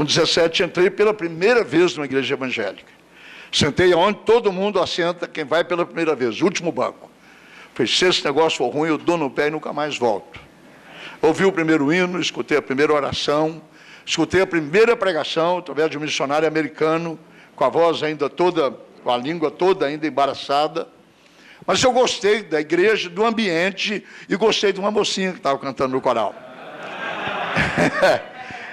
Com 17, entrei pela primeira vez numa igreja evangélica. Sentei onde todo mundo assenta, quem vai pela primeira vez, último banco. Falei, se esse negócio for ruim, eu dou no pé e nunca mais volto. Ouvi o primeiro hino, escutei a primeira oração, escutei a primeira pregação, através de um missionário americano, com a voz ainda toda, com a língua toda ainda embaraçada. Mas eu gostei da igreja, do ambiente, e gostei de uma mocinha que estava cantando no coral.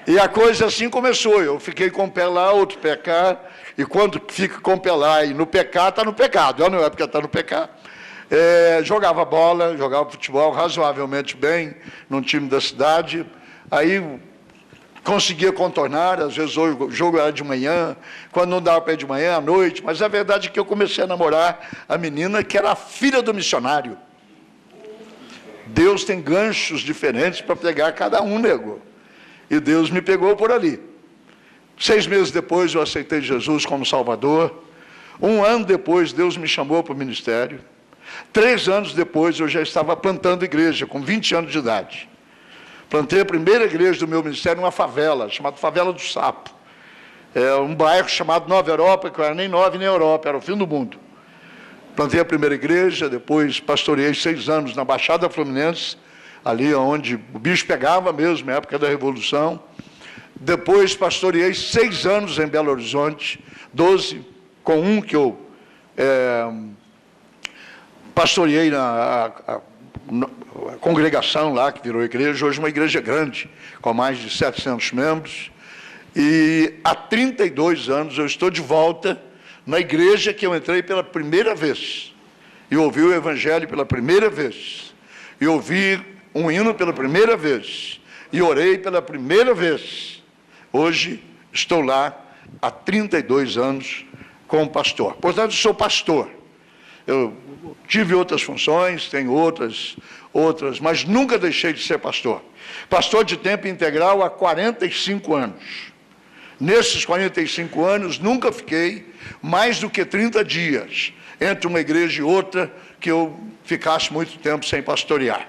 E a coisa assim começou. Eu fiquei com um pé lá, outro pé cá, e quando fica com o pé lá e no pecado, está no pecado. Não é porque está no pecado. Jogava bola, jogava futebol razoavelmente bem, num time da cidade. Aí conseguia contornar, às vezes o jogo era de manhã, quando não dava para ir de manhã, à noite, mas a verdade é que eu comecei a namorar a menina que era a filha do missionário. Deus tem ganchos diferentes para pegar cada um, nego. E Deus me pegou por ali. 6 meses depois eu aceitei Jesus como Salvador. 1 ano depois Deus me chamou para o ministério. 3 anos depois eu já estava plantando igreja, com 20 anos de idade. Plantei a primeira igreja do meu ministério numa favela, chamada Favela do Sapo. Um bairro chamado Nova Europa, que não era nem Nova nem Europa, era o fim do mundo. Plantei a primeira igreja, depois pastoreei 6 anos na Baixada Fluminense, ali onde o bicho pegava mesmo, na época da Revolução. Depois pastoreei 6 anos em Belo Horizonte, 12, com um que eu pastoreei na congregação lá, que virou igreja, hoje uma igreja grande, com mais de 700 membros. E há 32 anos eu estou de volta na igreja que eu entrei pela primeira vez, e ouvi o Evangelho pela primeira vez, e ouvi um hino pela primeira vez, e orei pela primeira vez. Hoje estou lá há 32 anos como pastor. Portanto, sou pastor. Eu tive outras funções, tenho outras, mas nunca deixei de ser pastor. Pastor de tempo integral há 45 anos. Nesses 45 anos, nunca fiquei mais do que 30 dias entre uma igreja e outra que eu ficasse muito tempo sem pastorear.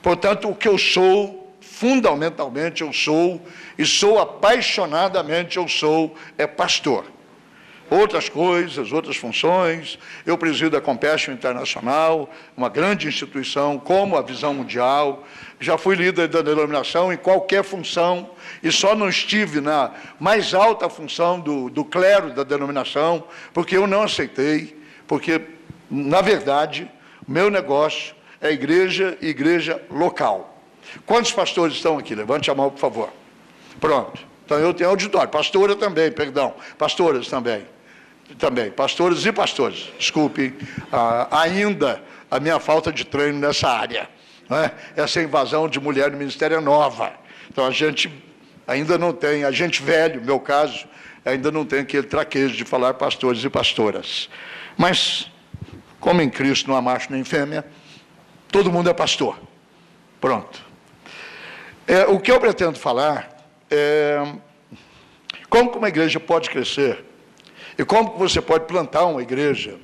Portanto, o que eu sou, fundamentalmente eu sou, e sou apaixonadamente eu sou, pastor. Outras coisas, outras funções, eu presido a Compassion Internacional, uma grande instituição como a Visão Mundial, já fui líder da denominação em qualquer função, e só não estive na mais alta função do clero da denominação, porque eu não aceitei, porque, na verdade, meu negócio é igreja e igreja local. Quantos pastores estão aqui? Levante a mão, por favor. Pronto. Então, eu tenho auditório. Pastora também, perdão. Pastoras também. Pastores e pastores. Desculpe ainda a minha falta de treino nessa área. Né? Essa invasão de mulher no ministério é nova. Então, a gente ainda não tem, a gente velho, no meu caso, ainda não tem aquele traquejo de falar pastores e pastoras. Mas, como em Cristo não há macho nem fêmea, todo mundo é pastor. Pronto. O que eu pretendo falar é como que uma igreja pode crescer e como que você pode plantar uma igreja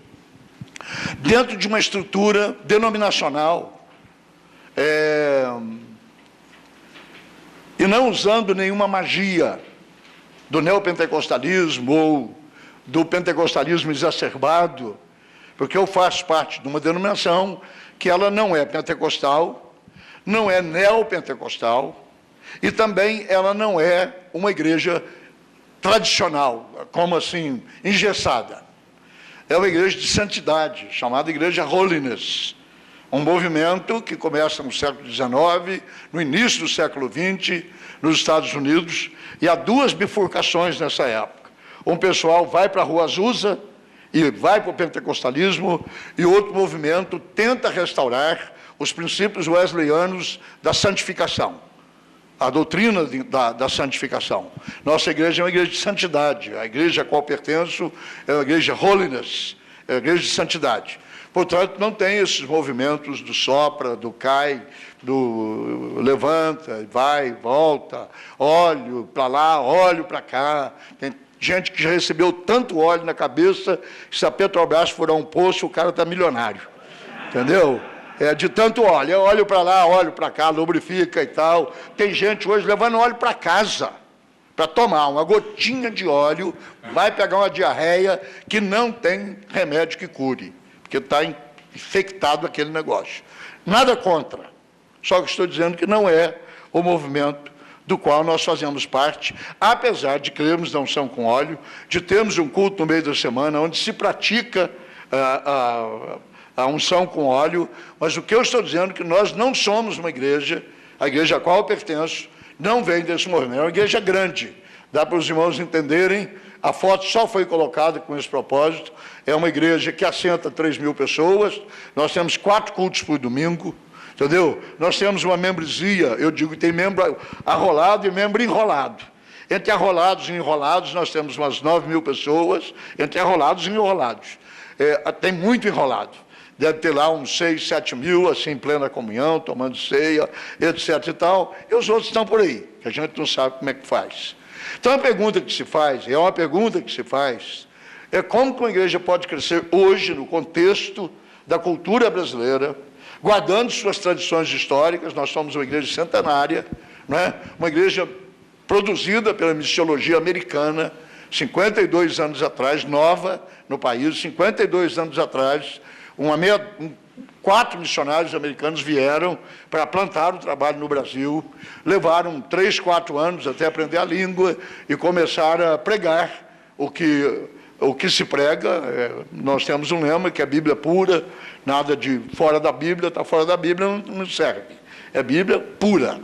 dentro de uma estrutura denominacional e não usando nenhuma magia do neopentecostalismo ou do pentecostalismo exacerbado, porque eu faço parte de uma denominação que ela não é pentecostal, não é neopentecostal, e também ela não é uma igreja tradicional, como assim, engessada. É uma igreja de santidade, chamada Igreja Holiness, um movimento que começa no século XIX, no início do século XX, nos Estados Unidos, e há 2 bifurcações nessa época. Um pessoal vai para a Rua Azusa e vai para o pentecostalismo, e outro movimento tenta restaurar os princípios wesleyanos da santificação, a doutrina da santificação. Nossa igreja é uma igreja de santidade, a igreja a qual pertenço é uma igreja holiness, é uma igreja de santidade. Portanto, não tem esses movimentos do sopra, do cai, do levanta, vai, volta, olho para lá, olho para cá. Tem gente que já recebeu tanto óleo na cabeça que se a Petrobras furar um poço, o cara está milionário. Entendeu? De tanto óleo. Eu olho para lá, olho para cá, lubrifica e tal. Tem gente hoje levando óleo para casa para tomar uma gotinha de óleo, vai pegar uma diarreia que não tem remédio que cure, porque está infectado aquele negócio. Nada contra, só que estou dizendo que não é o movimento do qual nós fazemos parte, apesar de crermos na unção com óleo, de termos um culto no meio da semana, onde se pratica a unção com óleo, mas o que eu estou dizendo é que nós não somos uma igreja, a igreja a qual eu pertenço, não vem desse movimento, é uma igreja grande, dá para os irmãos entenderem, a foto só foi colocada com esse propósito, é uma igreja que assenta 3.000 pessoas, nós temos 4 cultos por domingo, entendeu? Nós temos uma membresia, eu digo que tem membro arrolado e membro enrolado. Entre arrolados e enrolados, nós temos umas 9.000 pessoas, entre arrolados e enrolados. Tem muito enrolado. Deve ter lá uns 6, 7 mil, assim, em plena comunhão, tomando ceia, etc. e tal, e os outros estão por aí, que a gente não sabe como é que faz. Então, a pergunta que se faz, é como que uma igreja pode crescer hoje, no contexto da cultura brasileira, guardando suas tradições históricas. Nós somos uma igreja centenária, não é? Uma igreja produzida pela missiologia americana, 52 anos atrás, nova no país, 52 anos atrás, 4 missionários americanos vieram para plantar o trabalho no Brasil, levaram 3, 4 anos até aprender a língua e começaram a pregar o que se prega. Nós temos um lema que é Bíblia pura, nada de fora da Bíblia, está fora da Bíblia, não serve. É Bíblia pura,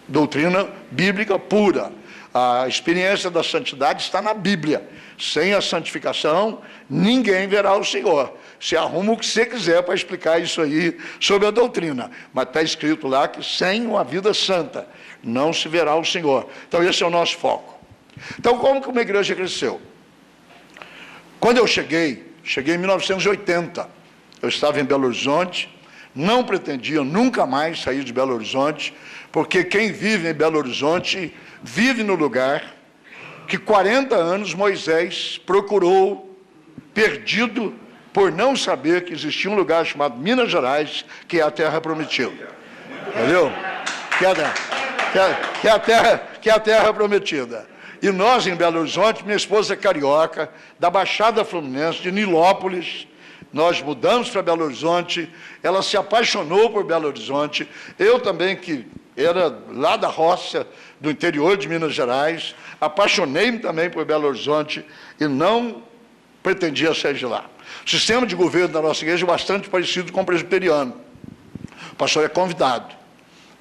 doutrina bíblica pura. A experiência da santidade está na Bíblia. Sem a santificação, ninguém verá o Senhor. Você arruma o que você quiser para explicar isso aí sobre a doutrina, mas está escrito lá que sem uma vida santa não se verá o Senhor. Então esse é o nosso foco. Então como que uma igreja cresceu? Quando eu cheguei em 1980, eu estava em Belo Horizonte, não pretendia nunca mais sair de Belo Horizonte, porque quem vive em Belo Horizonte vive no lugar que 40 anos Moisés procurou, perdido, por não saber que existia um lugar chamado Minas Gerais, que é a terra prometida. Entendeu? Que é a terra prometida. E nós, em Belo Horizonte, minha esposa é carioca, da Baixada Fluminense, de Nilópolis, nós mudamos para Belo Horizonte, ela se apaixonou por Belo Horizonte, eu também, que era lá da roça, do interior de Minas Gerais, apaixonei-me também por Belo Horizonte e não pretendia sair de lá. O sistema de governo da nossa igreja é bastante parecido com o presbiteriano. O pastor é convidado.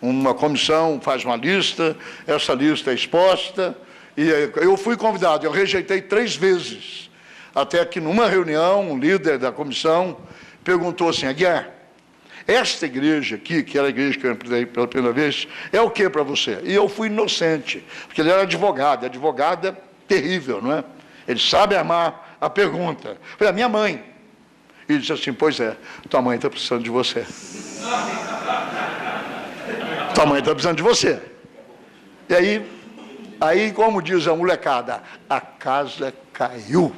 Uma comissão faz uma lista, essa lista é exposta, e eu fui convidado, eu rejeitei 3 vezes, até que numa reunião, um líder da comissão perguntou assim: Aguiar, esta igreja aqui, que era a igreja que eu entrei pela primeira vez, é o que para você? E eu fui inocente, porque ele era advogado, advogado é terrível, não é? Ele sabe armar a pergunta. Eu falei: a minha mãe. E ele disse assim: pois é, tua mãe está precisando de você. Tua mãe está precisando de você. E aí, como diz a molecada, a casa caiu.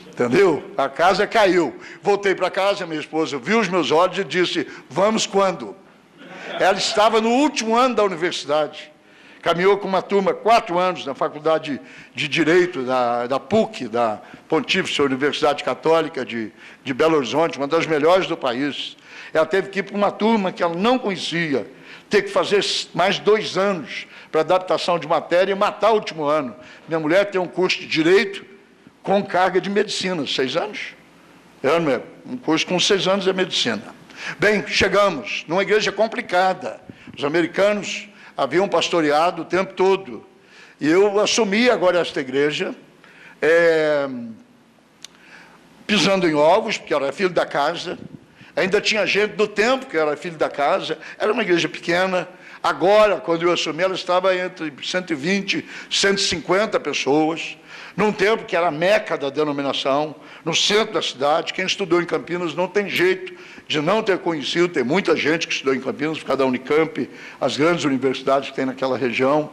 Entendeu? A casa caiu. Voltei para casa, minha esposa viu os meus olhos e disse: vamos quando? Ela estava no último ano da universidade. Caminhou com uma turma 4 anos na Faculdade de Direito da PUC, da Pontífice Universidade Católica de Belo Horizonte, uma das melhores do país. Ela teve que ir para uma turma que ela não conhecia, ter que fazer mais 2 anos para adaptação de matéria e matar o último ano. Minha mulher tem um curso de Direito com carga de Medicina, 6 anos. Um curso com 6 anos é Medicina. Bem, chegamos numa igreja complicada. Os americanos haviam pastoreado o tempo todo. E eu assumi agora esta igreja, pisando em ovos, porque eu era filho da casa. Ainda tinha gente do tempo que era filho da casa. Era uma igreja pequena. Agora, quando eu assumi, ela estava entre 120 e 150 pessoas, num tempo que era a meca da denominação, no centro da cidade. Quem estudou em Campinas não tem jeito de não ter conhecido, tem muita gente que estudou em Campinas, por causa da Unicamp, as grandes universidades que tem naquela região.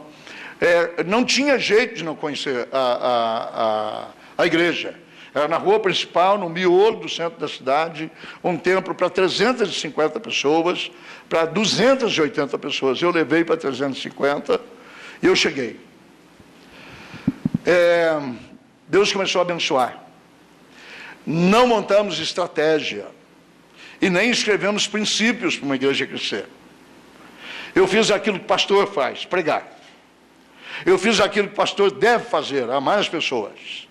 Não tinha jeito de não conhecer a igreja. Era na rua principal, no miolo do centro da cidade, um templo para 350 pessoas, para 280 pessoas. Eu levei para 350 e eu cheguei. Deus começou a abençoar. Não montamos estratégia e nem escrevemos princípios para uma igreja crescer. Eu fiz aquilo que o pastor faz, pregar. Eu fiz aquilo que o pastor deve fazer, amar as pessoas.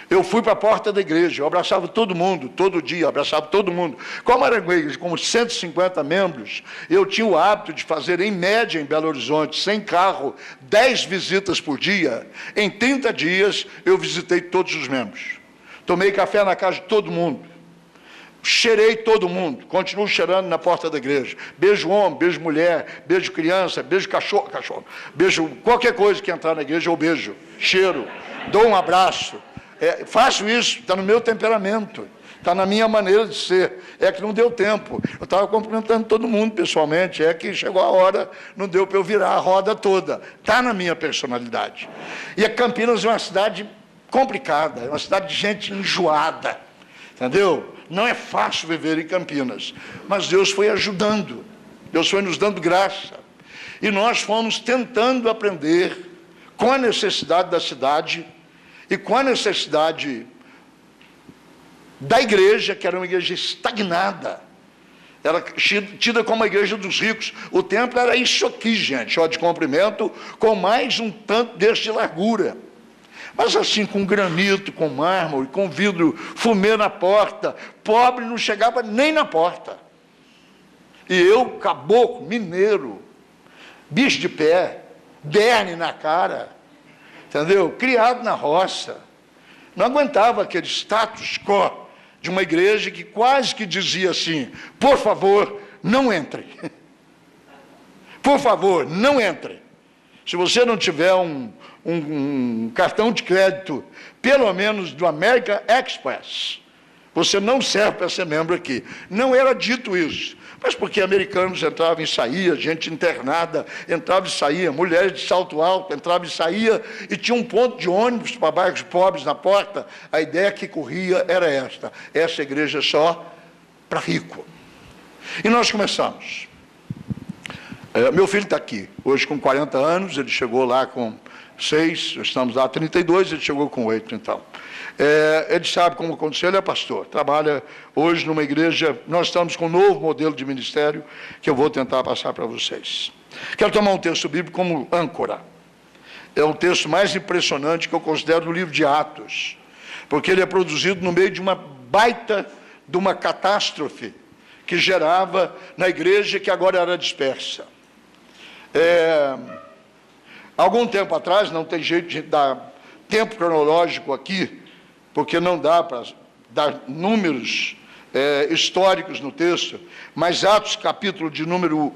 Eu fui para a porta da igreja, eu abraçava todo mundo, todo dia, abraçava todo mundo. Como era uma igreja com 150 membros, eu tinha o hábito de fazer, em média, em Belo Horizonte, sem carro, 10 visitas por dia. Em 30 dias, eu visitei todos os membros. Tomei café na casa de todo mundo. Cheirei todo mundo, continuo cheirando na porta da igreja. Beijo homem, beijo mulher, beijo criança, beijo cachorro. Beijo qualquer coisa que entrar na igreja, eu beijo, cheiro, dou um abraço. Faço isso, está no meu temperamento, está na minha maneira de ser. É que não deu tempo. Eu estava cumprimentando todo mundo pessoalmente, é que chegou a hora, não deu para eu virar a roda toda. Está na minha personalidade. E a Campinas é uma cidade complicada, é uma cidade de gente enjoada, entendeu? Não é fácil viver em Campinas, mas Deus foi ajudando, Deus foi nos dando graça, e nós fomos tentando aprender com a necessidade da cidade e com a necessidade da igreja, que era uma igreja estagnada, era tida como a igreja dos ricos. O templo era isso aqui, gente, ó, de comprimento, com mais um tanto deste de largura. Mas assim, com granito, com mármore, com vidro fumê na porta, pobre não chegava nem na porta. E eu, caboclo, mineiro, bicho de pé, berne na cara, entendeu? Criado na roça, não aguentava aquele status quo de uma igreja que quase que dizia assim: por favor, não entre. Por favor, não entre. Se você não tiver um cartão de crédito, pelo menos do American Express, você não serve para ser membro aqui. Não era dito isso, mas porque americanos entravam e saíam, gente internada entrava e saía, mulheres de salto alto entravam e saía, e tinha um ponto de ônibus para bairros pobres na porta. A ideia que corria era essa igreja só para rico. E nós começamos. Meu filho está aqui, hoje com 40 anos, ele chegou lá com 6, estamos lá 32, ele chegou com 8, então. Ele sabe como aconteceu, ele é pastor, trabalha hoje numa igreja. Nós estamos com um novo modelo de ministério que eu vou tentar passar para vocês. Quero tomar um texto bíblico como âncora. É o texto mais impressionante que eu considero do livro de Atos, porque ele é produzido no meio de uma baita, de uma catástrofe que gerava na igreja que agora era dispersa. Algum tempo atrás, não tem jeito de dar tempo cronológico aqui, porque não dá para dar números históricos no texto, mas Atos, capítulo de número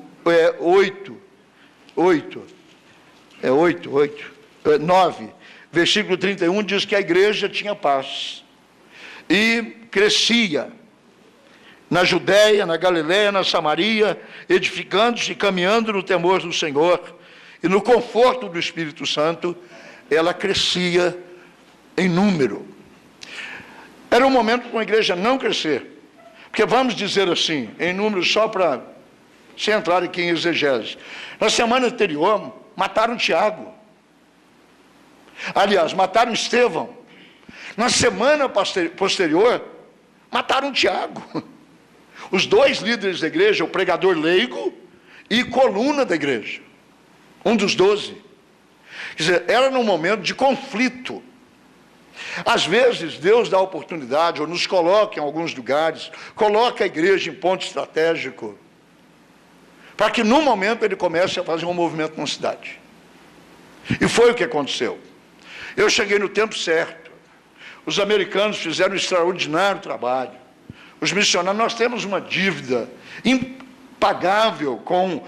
9, versículo 31, diz que a igreja tinha paz e crescia na Judéia, na Galiléia, na Samaria, edificando-se e caminhando no temor do Senhor e no conforto do Espírito Santo. Ela crescia em número. Era um momento para uma igreja não crescer, porque vamos dizer assim, em número, só para se entrar aqui em exegese. Na semana anterior, mataram Tiago. Aliás, mataram Estevão. Na semana posterior, mataram Tiago. Os dois líderes da igreja, o pregador leigo e coluna da igreja, um dos 12. Quer dizer, era num momento de conflito. Às vezes, Deus dá oportunidade, ou nos coloca em alguns lugares, coloca a igreja em ponto estratégico, para que, num momento, ele comece a fazer um movimento na cidade. E foi o que aconteceu. Eu cheguei no tempo certo. Os americanos fizeram um extraordinário trabalho. Os missionários, nós temos uma dívida impagável com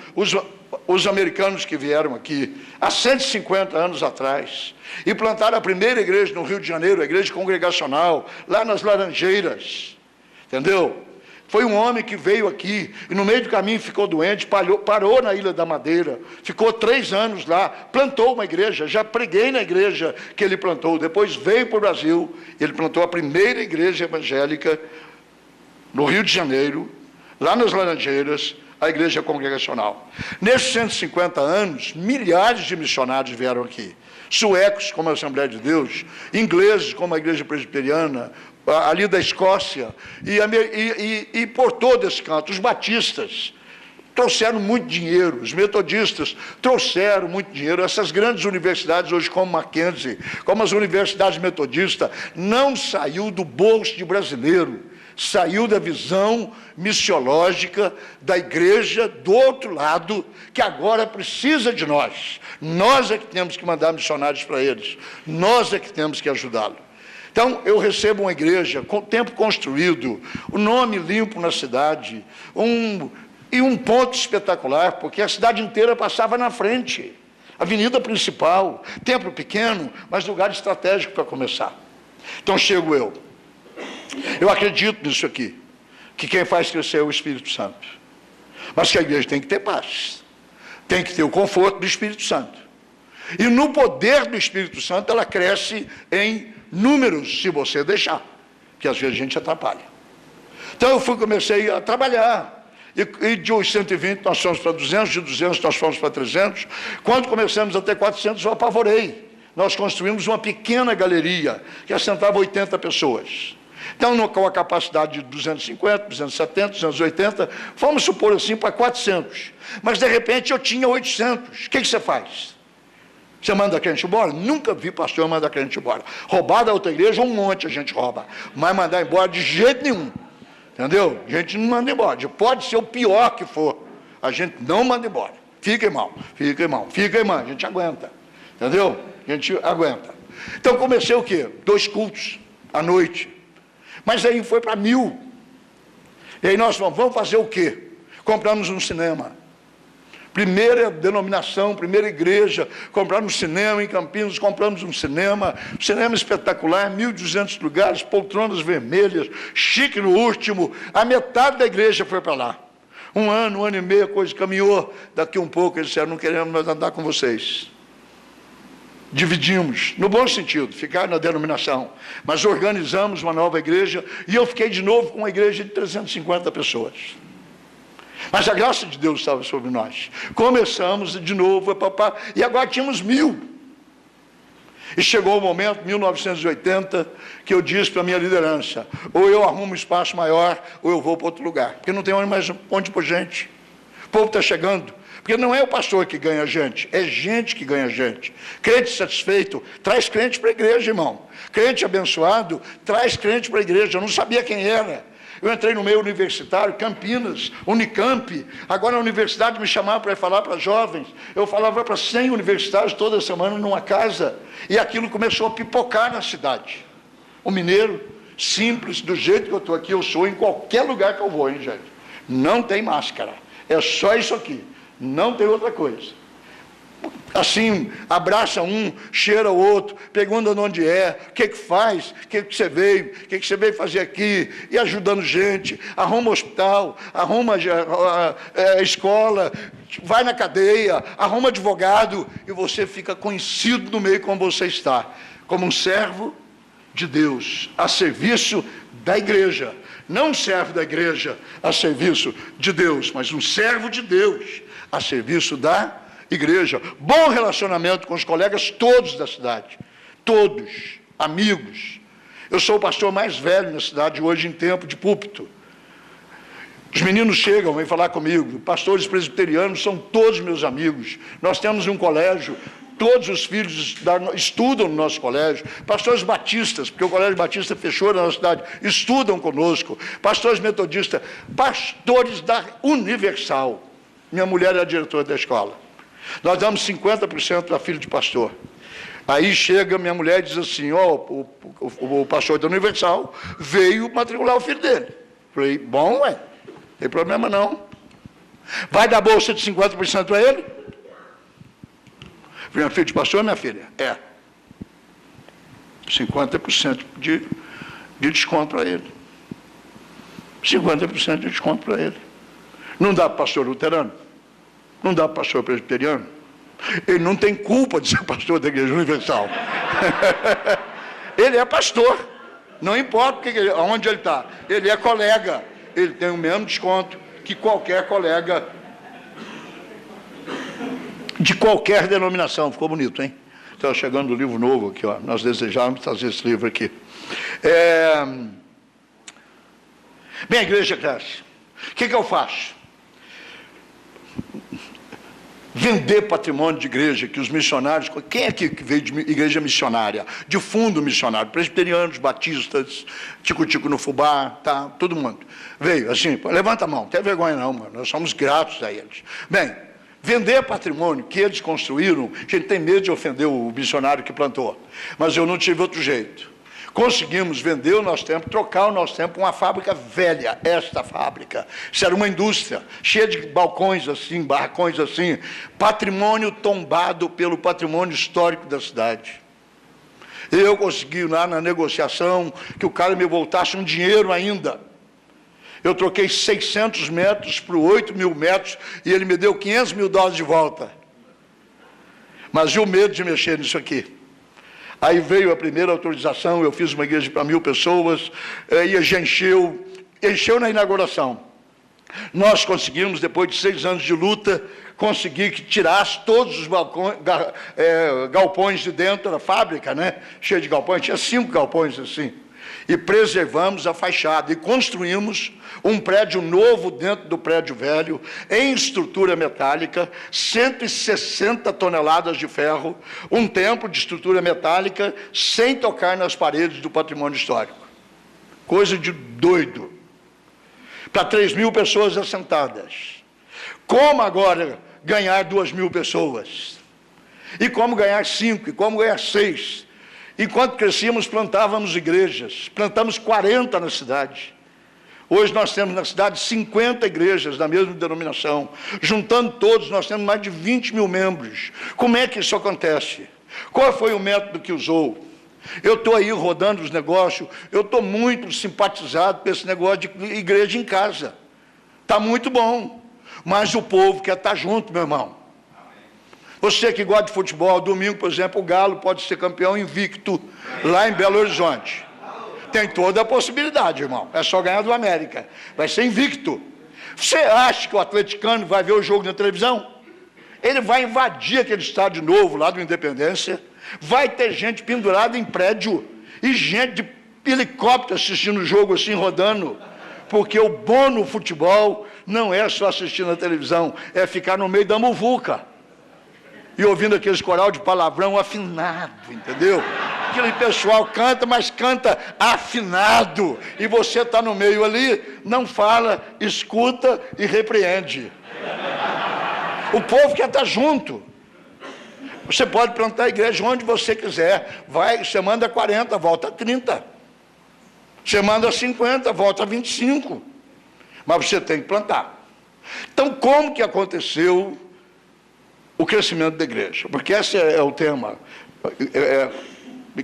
os americanos que vieram aqui há 150 anos atrás e plantaram a primeira igreja no Rio de Janeiro, a igreja congregacional, lá nas Laranjeiras, entendeu? Foi um homem que veio aqui e no meio do caminho ficou doente, parou na Ilha da Madeira, ficou 3 anos lá, plantou uma igreja. Já preguei na igreja que ele plantou, depois veio para o Brasil, ele plantou a primeira igreja evangélica no Rio de Janeiro, lá nas Laranjeiras, a igreja congregacional. Nesses 150 anos, milhares de missionários vieram aqui. Suecos, como a Assembleia de Deus, ingleses, como a Igreja Presbiteriana, ali da Escócia, e por todo esse canto, os batistas trouxeram muito dinheiro, os metodistas trouxeram muito dinheiro. Essas grandes universidades hoje, como Mackenzie, como as universidades metodistas, não saiu do bolso de brasileiro, saiu da visão missiológica da igreja do outro lado, que agora precisa de nós. Nós é que temos que mandar missionários para eles, nós é que temos que ajudá-los. Então, eu recebo uma igreja com o tempo construído, o nome limpo na cidade, e um ponto espetacular, porque a cidade inteira passava na frente. Avenida principal, templo pequeno, mas lugar estratégico para começar. Então, chego eu. Eu acredito nisso aqui, que quem faz crescer é o Espírito Santo. Mas que a igreja tem que ter paz, tem que ter o conforto do Espírito Santo. E no poder do Espírito Santo, ela cresce em números, se você deixar, que às vezes a gente atrapalha. Então eu comecei a trabalhar, e de 120 nós fomos para 200, de 200 nós fomos para 300, quando começamos a ter 400 eu apavorei. Nós construímos uma pequena galeria, que assentava 80 pessoas. Então, com a capacidade de 250, 270, 280, vamos supor assim para 400. Mas, de repente, eu tinha 800. O que você faz? Você manda a crente embora? Nunca vi pastor mandar a crente embora. Roubar da outra igreja, um monte a gente rouba. Mas mandar embora de jeito nenhum. Entendeu? A gente não manda embora. Pode ser o pior que for. A gente não manda embora. Fica, irmão. Fica, irmão. Fica, irmã. A gente aguenta. Entendeu? A gente aguenta. Então, comecei o quê? 2 cultos à noite. Mas aí foi para 1000. E aí nós vamos fazer o quê? Compramos um cinema. Primeira denominação, primeira igreja, compramos um cinema em Campinas, compramos um cinema espetacular, 1.200 lugares, poltronas vermelhas, chique no último, a metade da igreja foi para lá. Um ano e meio, a coisa caminhou, daqui um pouco eles disseram, não queremos mais andar com vocês. Dividimos, no bom sentido, ficar na denominação, mas organizamos uma nova igreja, e eu fiquei de novo com uma igreja de 350 pessoas. Mas a graça de Deus estava sobre nós. Começamos de novo, e agora tínhamos 1000. E chegou o momento, 1980, que eu disse para a minha liderança, ou eu arrumo um espaço maior, ou eu vou para outro lugar, porque não tem mais onde pôr gente. O povo está chegando. Porque não é o pastor que ganha gente, é gente que ganha gente. Crente satisfeito, traz crente para a igreja, irmão. Crente abençoado, traz crente para a igreja. Eu não sabia quem era. Eu entrei no meio universitário, Campinas, Unicamp. Agora a universidade me chamava para falar para jovens. Eu falava para 100 universitários toda semana numa casa. E aquilo começou a pipocar na cidade. O mineiro, simples, do jeito que eu estou aqui, eu sou em qualquer lugar que eu vou, hein, gente? Não tem máscara. É só isso aqui. Não tem outra coisa. Assim, abraça um, cheira o outro, pergunta de onde é, o que faz, o que você veio, o que você veio fazer aqui, e ajudando gente, arruma hospital, arruma escola, vai na cadeia, arruma advogado, e você fica conhecido no meio como você está, como um servo de Deus, a serviço da igreja. Não um servo da igreja a serviço de Deus, mas um servo de Deus a serviço da igreja. Bom relacionamento com os colegas todos da cidade, todos, amigos. Eu sou o pastor mais velho na cidade hoje em tempo de púlpito. Os meninos chegam, vêm falar comigo, pastores presbiterianos são todos meus amigos. Nós temos um colégio, todos os filhos estudam no nosso colégio. Pastores batistas, porque o colégio batista fechou na nossa cidade, estudam conosco. Pastores metodistas, pastores da Universal. Minha mulher é a diretora da escola. Nós damos 50% a filho de pastor. Aí chega minha mulher e diz assim, o pastor da Universal veio matricular o filho dele. Falei, bom, não tem problema não. Vai dar bolsa de 50% a ele? Falei, filho de pastor, minha filha? 50% de desconto para ele. 50% de desconto para ele. Não dá para pastor luterano? Não dá para pastor presbiteriano? Ele não tem culpa de ser pastor da Igreja Universal. Ele é pastor. Não importa onde ele está. Ele é colega. Ele tem o mesmo desconto que qualquer colega de qualquer denominação. Ficou bonito, hein? Está chegando um livro novo aqui, ó. Nós desejávamos trazer esse livro aqui. Bem, a igreja cresce. O que eu faço? Vender patrimônio de igreja, que os missionários... Quem aqui que veio de igreja missionária? De fundo missionário, presbiterianos, batistas, tico-tico no fubá, tá? Todo mundo. Veio, assim, levanta a mão, não tem vergonha não, mano. Nós somos gratos a eles. Bem, vender patrimônio que eles construíram, a gente tem medo de ofender o missionário que plantou, mas eu não tive outro jeito. Conseguimos vender o nosso tempo, trocar o nosso tempo por uma fábrica velha, esta fábrica. Isso era uma indústria, cheia de balcões assim, barracões assim, patrimônio tombado pelo patrimônio histórico da cidade. Eu consegui lá na negociação que o cara me voltasse um dinheiro ainda. Eu troquei 600 metros por 8 mil metros e ele me deu $500 mil de volta. Mas e o medo de mexer nisso aqui? Aí veio a primeira autorização, eu fiz uma igreja para 1000 pessoas, e já encheu na inauguração. Nós conseguimos, depois de 6 anos de luta, conseguir que tirasse todos os galpões de dentro da fábrica, né? Cheio de galpões, tinha 5 galpões assim. E preservamos a fachada e construímos um prédio novo dentro do prédio velho, em estrutura metálica, 160 toneladas de ferro, um templo de estrutura metálica, sem tocar nas paredes do patrimônio histórico. Coisa de doido. Para 3.000 pessoas assentadas. Como agora ganhar 2.000 pessoas? E como ganhar 5? E como ganhar 6? Enquanto crescíamos, plantávamos igrejas. Plantamos 40 na cidade. Hoje nós temos na cidade 50 igrejas da mesma denominação. Juntando todos, nós temos mais de 20 mil membros. Como é que isso acontece? Qual foi o método que usou? Eu estou aí rodando os negócios, eu estou muito simpatizado com esse negócio de igreja em casa. Está muito bom. Mas o povo quer estar junto, meu irmão. Você que gosta de futebol, domingo, por exemplo, o Galo pode ser campeão invicto lá em Belo Horizonte. Tem toda a possibilidade, irmão. É só ganhar do América. Vai ser invicto. Você acha que o atleticano vai ver o jogo na televisão? Ele vai invadir aquele estádio novo lá do Independência. Vai ter gente pendurada em prédio e gente de helicóptero assistindo o jogo assim, rodando. Porque o bom no futebol não é só assistir na televisão, é ficar no meio da muvuca. E ouvindo aqueles coral de palavrão afinado, entendeu? Aquele pessoal canta, mas canta afinado. E você está no meio ali, não fala, escuta e repreende. O povo quer estar junto. Você pode plantar a igreja onde você quiser. Vai, você manda 40, volta 30. Você manda 50, volta 25. Mas você tem que plantar. Então, como que aconteceu o crescimento da igreja? Porque esse é o tema,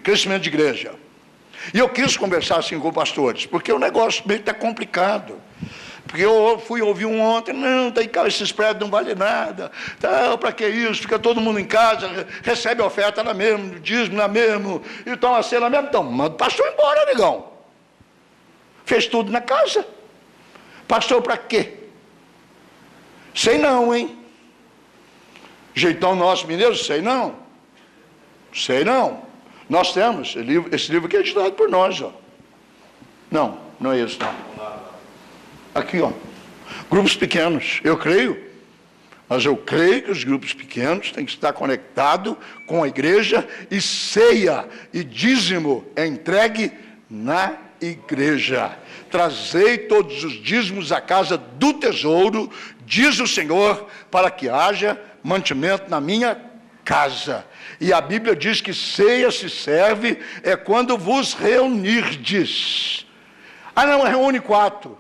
crescimento de igreja. E eu quis conversar assim com pastores, porque o negócio meio está complicado. Porque eu fui ouvir ontem, não, tá em casa, esses prédios não valem nada, tá, para que isso? Fica todo mundo em casa, recebe a oferta lá mesmo, dízimo lá mesmo, e toma a ceia lá mesmo. Então, manda o pastor embora, negão. Fez tudo na casa. Pastor para quê? Sei não, hein? Jeitão nosso mineiro, sei não. Sei não. Nós temos esse livro que é editado por nós, ó. Não, não é esse não. Aqui, ó. Grupos pequenos, eu creio. Mas eu creio que os grupos pequenos têm que estar conectados com a igreja, e ceia e dízimo é entregue na igreja. Trazei todos os dízimos à casa do tesouro, diz o Senhor, para que haja mantimento na minha casa. E a Bíblia diz que ceia se serve quando vos reunirdes. Ah, não, reúne 4.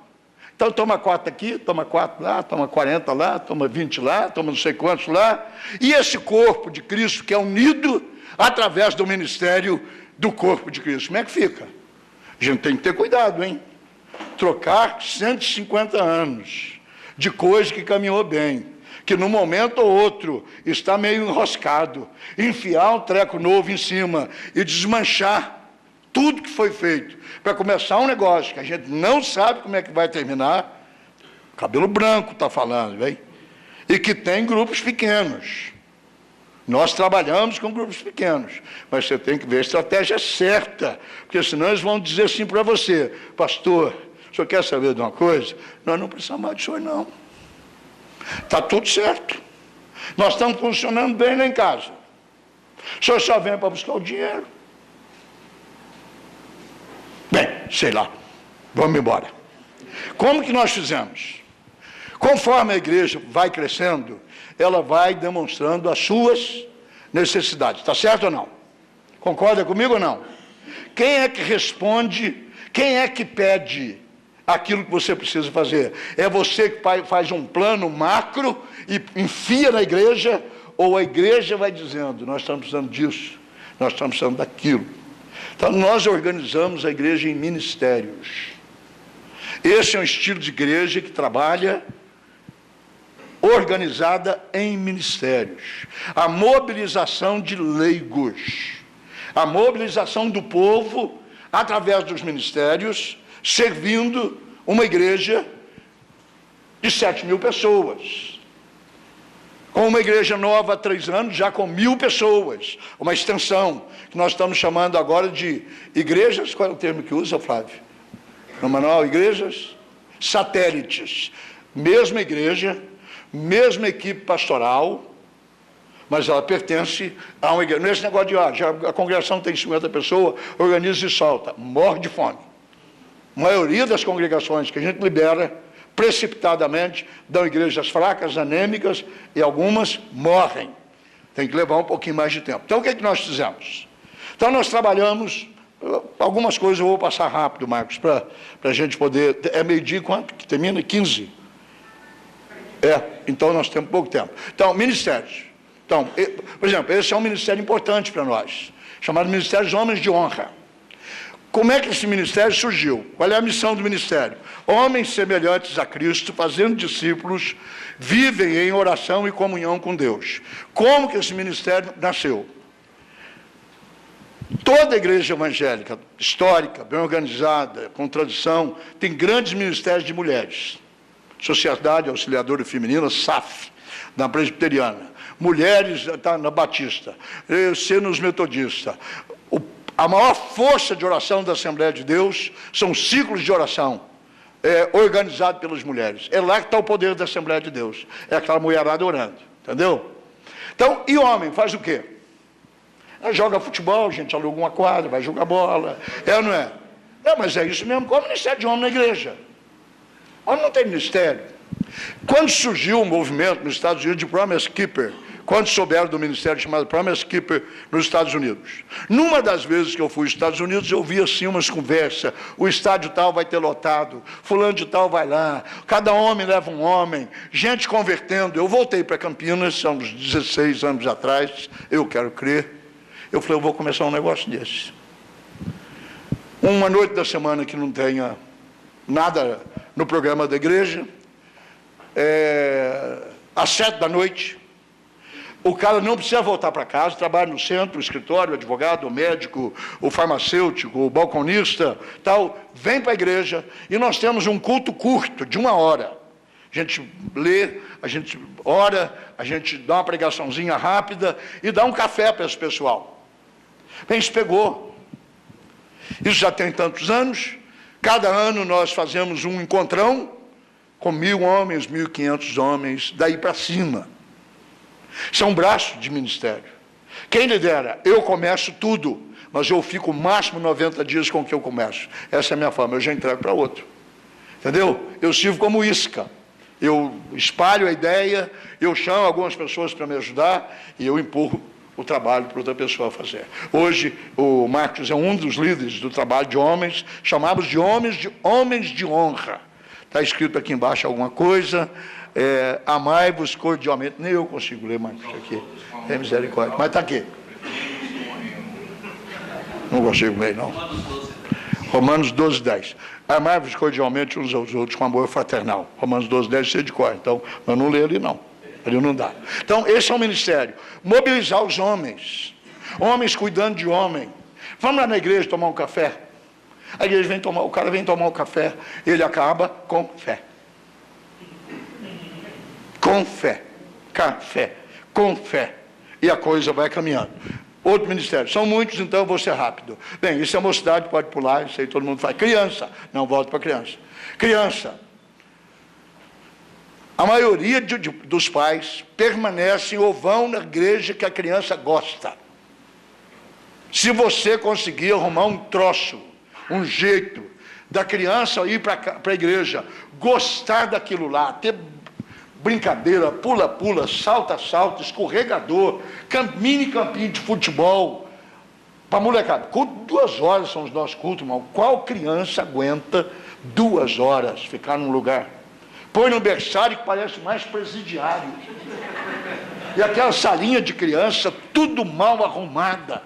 Então toma 4 aqui, toma 4 lá, toma 40 lá, toma 20 lá, toma não sei quantos lá. E esse corpo de Cristo que é unido através do ministério do corpo de Cristo. Como é que fica? A gente tem que ter cuidado, hein? Trocar 150 anos de coisa que caminhou bem, que num momento ou outro está meio enroscado, enfiar um treco novo em cima e desmanchar tudo que foi feito para começar um negócio que a gente não sabe como é que vai terminar, cabelo branco está falando, hein? E que tem grupos pequenos. Nós trabalhamos com grupos pequenos, mas você tem que ver a estratégia certa, porque senão eles vão dizer assim para você: pastor, o senhor quer saber de uma coisa? Nós não precisamos mais do senhor, não. Está tudo certo. Nós estamos funcionando bem lá em casa. O senhor só vem para buscar o dinheiro. Bem, sei lá, vamos embora. Como que nós fizemos? Conforme a igreja vai crescendo, ela vai demonstrando as suas necessidades. Está certo ou não? Concorda comigo ou não? Quem é que responde, quem é que pede aquilo que você precisa fazer? É você que faz um plano macro e enfia na igreja, ou a igreja vai dizendo: nós estamos precisando disso, nós estamos precisando daquilo. Então nós organizamos a igreja em ministérios. Esse é um estilo de igreja que trabalha organizada em ministérios. A mobilização de leigos, a mobilização do povo através dos ministérios, servindo uma igreja de 7.000 pessoas. Com uma igreja nova há 3 anos, já com 1.000 pessoas, uma extensão, que nós estamos chamando agora de igrejas, qual é o termo que usa, Flávio? No manual, igrejas satélites. Mesma igreja, mesma equipe pastoral, mas ela pertence a uma igreja. Nesse negócio de, já a congregação tem 50 pessoas, organiza e solta, morre de fome. A maioria das congregações que a gente libera, precipitadamente, dão igrejas fracas, anêmicas, e algumas morrem. Tem que levar um pouquinho mais de tempo. Então, o que é que nós fizemos? Então, nós trabalhamos, algumas coisas eu vou passar rápido, Marcos, para a gente poder... É meio-dia quanto que termina? 15? Então nós temos pouco tempo. Então, ministérios. Então, por exemplo, esse é um ministério importante para nós, chamado Ministério dos Homens de Honra. Como é que esse ministério surgiu? Qual é a missão do ministério? Homens semelhantes a Cristo, fazendo discípulos, vivem em oração e comunhão com Deus. Como que esse ministério nasceu? Toda igreja evangélica, histórica, bem organizada, com tradição, tem grandes ministérios de mulheres. Sociedade Auxiliadora Feminina, SAF, na Presbiteriana. Mulheres na Batista. Senos Metodista. A maior força de oração da Assembleia de Deus são ciclos de oração, organizados pelas mulheres. É lá que está o poder da Assembleia de Deus. É aquela mulherada orando. Entendeu? Então, e homem faz o quê? Joga futebol, a gente aluga uma quadra, vai jogar bola. Ou não é? Mas é isso mesmo. Qual é o ministério de homem na igreja? Homem não tem ministério. Quando surgiu o movimento nos Estados Unidos de Promise Keeper, quando souberam do ministério chamado Promise Keeper nos Estados Unidos, numa das vezes que eu fui aos Estados Unidos, eu vi assim umas conversas: o estádio tal vai ter lotado, fulano de tal vai lá, cada homem leva um homem, gente convertendo. Eu voltei para Campinas, são uns 16 anos atrás, eu quero crer. Eu falei: eu vou começar um negócio desse. Uma noite da semana que não tenha nada no programa da igreja, às 7 da noite, o cara não precisa voltar para casa, trabalha no centro, o escritório, o advogado, o médico, o farmacêutico, o balconista, tal, vem para a igreja e nós temos um culto curto, de 1 hora. A gente lê, a gente ora, a gente dá uma pregaçãozinha rápida e dá um café para esse pessoal. Bem, isso pegou. Isso já tem tantos anos. Cada ano nós fazemos um encontrão com 1.000 homens, 1.500 homens, daí para cima. Isso é um braço de ministério. Quem lidera? Eu começo tudo, mas eu fico o máximo 90 dias com o que eu começo. Essa é a minha forma, eu já entrego para outro. Entendeu? Eu sirvo como isca. Eu espalho a ideia, eu chamo algumas pessoas para me ajudar e eu empurro o trabalho para outra pessoa fazer. Hoje, o Marcos é um dos líderes do trabalho de homens, chamamos de homens de honra. Está escrito aqui embaixo alguma coisa, amai-vos cordialmente. Nem eu consigo ler, Marcos, aqui. É misericórdia. Mas está aqui. Não consigo ler, não. Romanos 12, 10. Amai-vos cordialmente uns aos outros com amor fraternal. Romanos 12, 10, sei de cor. Então, eu não leio ali, não. Ali não dá. Então, esse é o ministério. Mobilizar os homens. Homens cuidando de homem. Vamos lá na igreja tomar um café. A igreja vem tomar, o cara vem tomar o café, ele acaba com fé. com fé, café, com fé, e a coisa vai caminhando. Outro ministério, são muitos, então eu vou ser rápido. Bem, isso é mocidade, pode pular, isso aí todo mundo faz. Criança, não, volto para criança. Criança, a maioria dos pais permanecem ou vão na igreja que a criança gosta. Se você conseguir arrumar um troço, um jeito da criança ir para a igreja, gostar daquilo lá, ter brincadeira, pula-pula, salta-salta, escorregador, mini campinho de futebol, para molecada. 2 horas são os nossos cultos, irmão. Qual criança aguenta 2 horas ficar num lugar? Põe no berçário que parece mais presidiário. E aquela salinha de criança, tudo mal arrumada.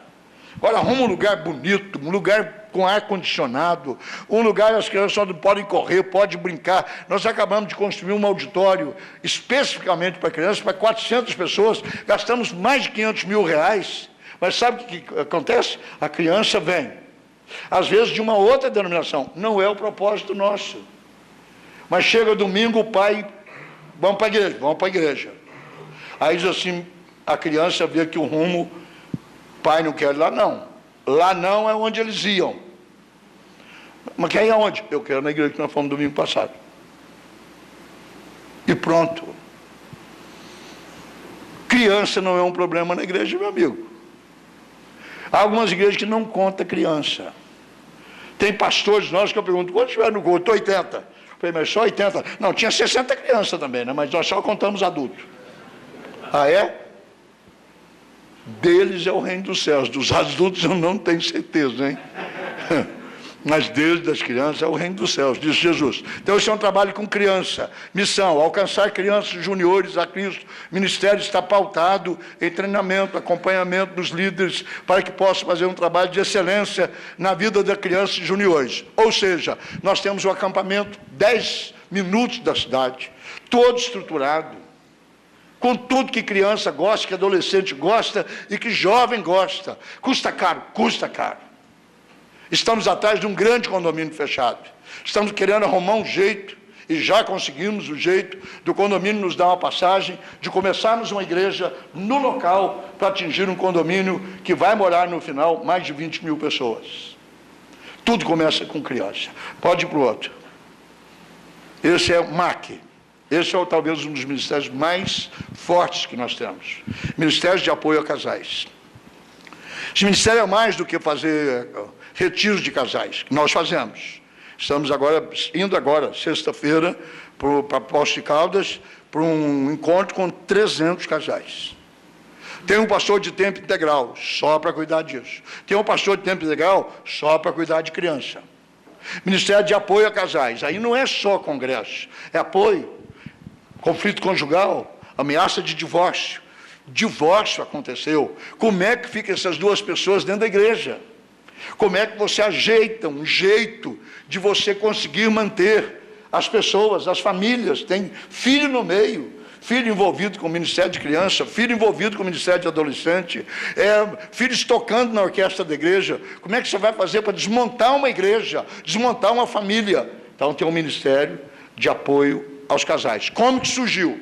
Agora arruma um lugar bonito, um lugar com ar-condicionado, um lugar onde as crianças só não podem correr, podem brincar. Nós acabamos de construir um auditório especificamente para crianças, para 400 pessoas, gastamos mais de 500 mil reais. Mas sabe o que acontece? A criança vem, às vezes de uma outra denominação, não é o propósito nosso. Mas chega domingo, o pai, vamos para a igreja. Aí diz assim, a criança vê que o rumo, pai não quer ir lá não. Lá não é onde eles iam. Mas quer ir aonde? Eu quero na igreja que nós fomos domingo passado. E pronto. Criança não é um problema na igreja, meu amigo. Há algumas igrejas que não contam criança. Tem pastores nossos que eu pergunto, quantos tiveram no culto? 80. Eu falei, mas só 80? Não, tinha 60 crianças também, né? Mas nós só contamos adultos. Ah, é? Deles é o reino dos céus. Dos adultos eu não tenho certeza, hein? Mas deles, das crianças, é o reino dos céus, disse Jesus. Então, esse é um trabalho com criança. Missão, alcançar crianças juniores a Cristo. O ministério está pautado em treinamento, acompanhamento dos líderes, para que possa fazer um trabalho de excelência na vida das crianças juniores. Ou seja, nós temos um acampamento 10 minutos da cidade, todo estruturado, com tudo que criança gosta, que adolescente gosta e que jovem gosta. Custa caro? Custa caro. Estamos atrás de um grande condomínio fechado. Estamos querendo arrumar um jeito, e já conseguimos o jeito, do condomínio nos dar uma passagem, de começarmos uma igreja no local, para atingir um condomínio que vai morar no final mais de 20 mil pessoas. Tudo começa com criança. Pode ir para o outro. Esse é o MAC. Esse é talvez um dos ministérios mais fortes que nós temos. Ministérios de apoio a casais. Esse ministério é mais do que fazer retiros de casais, que nós fazemos. Estamos indo agora, sexta-feira, para Poços de Caldas, para um encontro com 300 casais. Tem um pastor de tempo integral, só para cuidar disso. Tem um pastor de tempo integral, só para cuidar de criança. Ministério de apoio a casais. Aí não é só congresso, é apoio. Conflito conjugal, ameaça de divórcio. Divórcio aconteceu. Como é que ficam essas duas pessoas dentro da igreja? Como é que você ajeita um jeito de você conseguir manter as pessoas, as famílias? Tem filho no meio, filho envolvido com o ministério de criança, filho envolvido com o ministério de adolescente, filhos tocando na orquestra da igreja. Como é que você vai fazer para desmontar uma igreja, desmontar uma família? Então tem um ministério de apoio aos casais. Como que surgiu?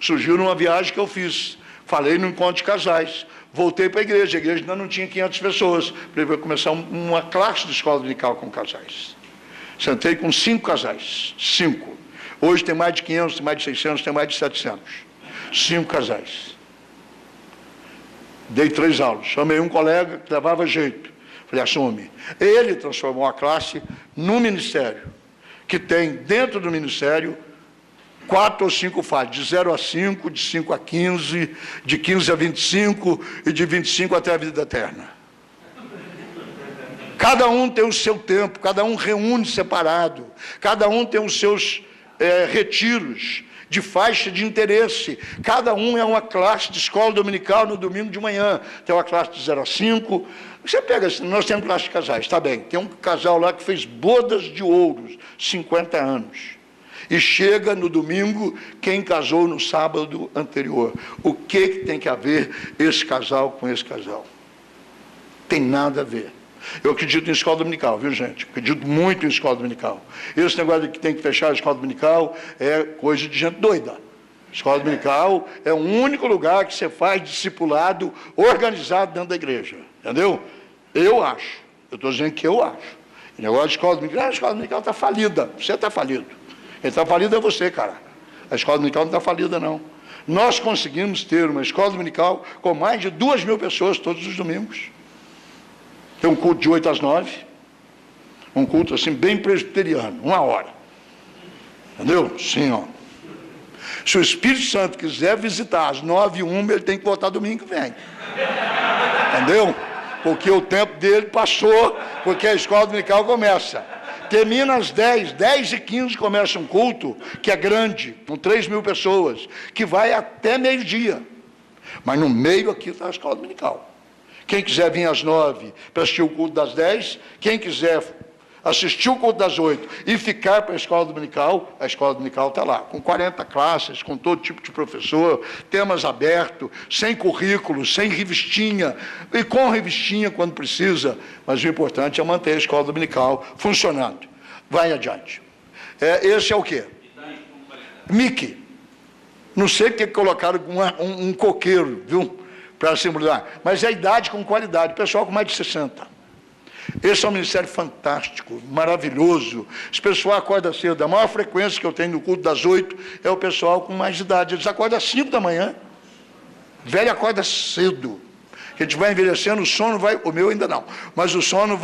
Surgiu numa viagem que eu fiz. Falei no encontro de casais. Voltei para a igreja ainda não tinha 500 pessoas. Para começar uma classe de escola dominical com casais. Sentei com 5 casais. 5. Hoje tem mais de 500, tem mais de 600, tem mais de 700. 5 casais. Dei 3 aulas. Chamei um colega que levava jeito. Falei, assume. Ele transformou a classe num ministério, que tem dentro do ministério 4 ou 5 fases, de 0 a 5, de 5 a 15, de 15 a 25 e de 25 até a vida eterna. Cada um tem o seu tempo, cada um reúne separado, cada um tem os seus retiros de faixa de interesse, cada um é uma classe de escola dominical no domingo de manhã, tem uma classe de 0 a 5, você pega, nós temos classe de casais, está bem, tem um casal lá que fez bodas de ouros, 50 anos, e chega no domingo quem casou no sábado anterior. O que tem que haver esse casal com esse casal? Tem nada a ver. Eu acredito em escola dominical, viu, gente? Acredito muito em escola dominical. Esse negócio de que tem que fechar a escola dominical é coisa de gente doida. Escola dominical é o único lugar que você faz discipulado organizado dentro da igreja. Entendeu? Eu acho. Eu estou dizendo que eu acho. O negócio de escola dominical, a escola dominical está falida. Você está falido. Quem está falido é você, cara. A escola dominical não está falida, não. Nós conseguimos ter uma escola dominical com mais de 2.000 pessoas todos os domingos. Tem um culto de 8 às 9. Um culto assim, bem presbiteriano, 1 hora. Entendeu? Sim, ó. Se o Espírito Santo quiser visitar às 9h01, ele tem que voltar domingo que vem. Entendeu? Porque o tempo dele passou, porque a escola dominical começa. Termina às 10h15 começa um culto, que é grande, com 3.000 pessoas, que vai até meio-dia. Mas no meio aqui está a escola dominical. Quem quiser vir às 9 para assistir o culto das 10, quem quiser assistir o culto das 8 e ficar para a escola dominical está lá, com 40 classes, com todo tipo de professor, temas abertos, sem currículo, sem revistinha, e com revistinha quando precisa, mas o importante é manter a escola dominical funcionando. Vai adiante. Esse é o quê? Mickey. Não sei porque colocaram um coqueiro, viu? Para simular, mas é a idade com qualidade, pessoal com mais de 60. Esse é um ministério fantástico, maravilhoso. Esse pessoal acorda cedo. A maior frequência que eu tenho no culto das 8 é o pessoal com mais idade. Eles acordam às 5 da manhã. O velho acorda cedo. A gente vai envelhecendo, o sono vai... O meu ainda não. Mas o sono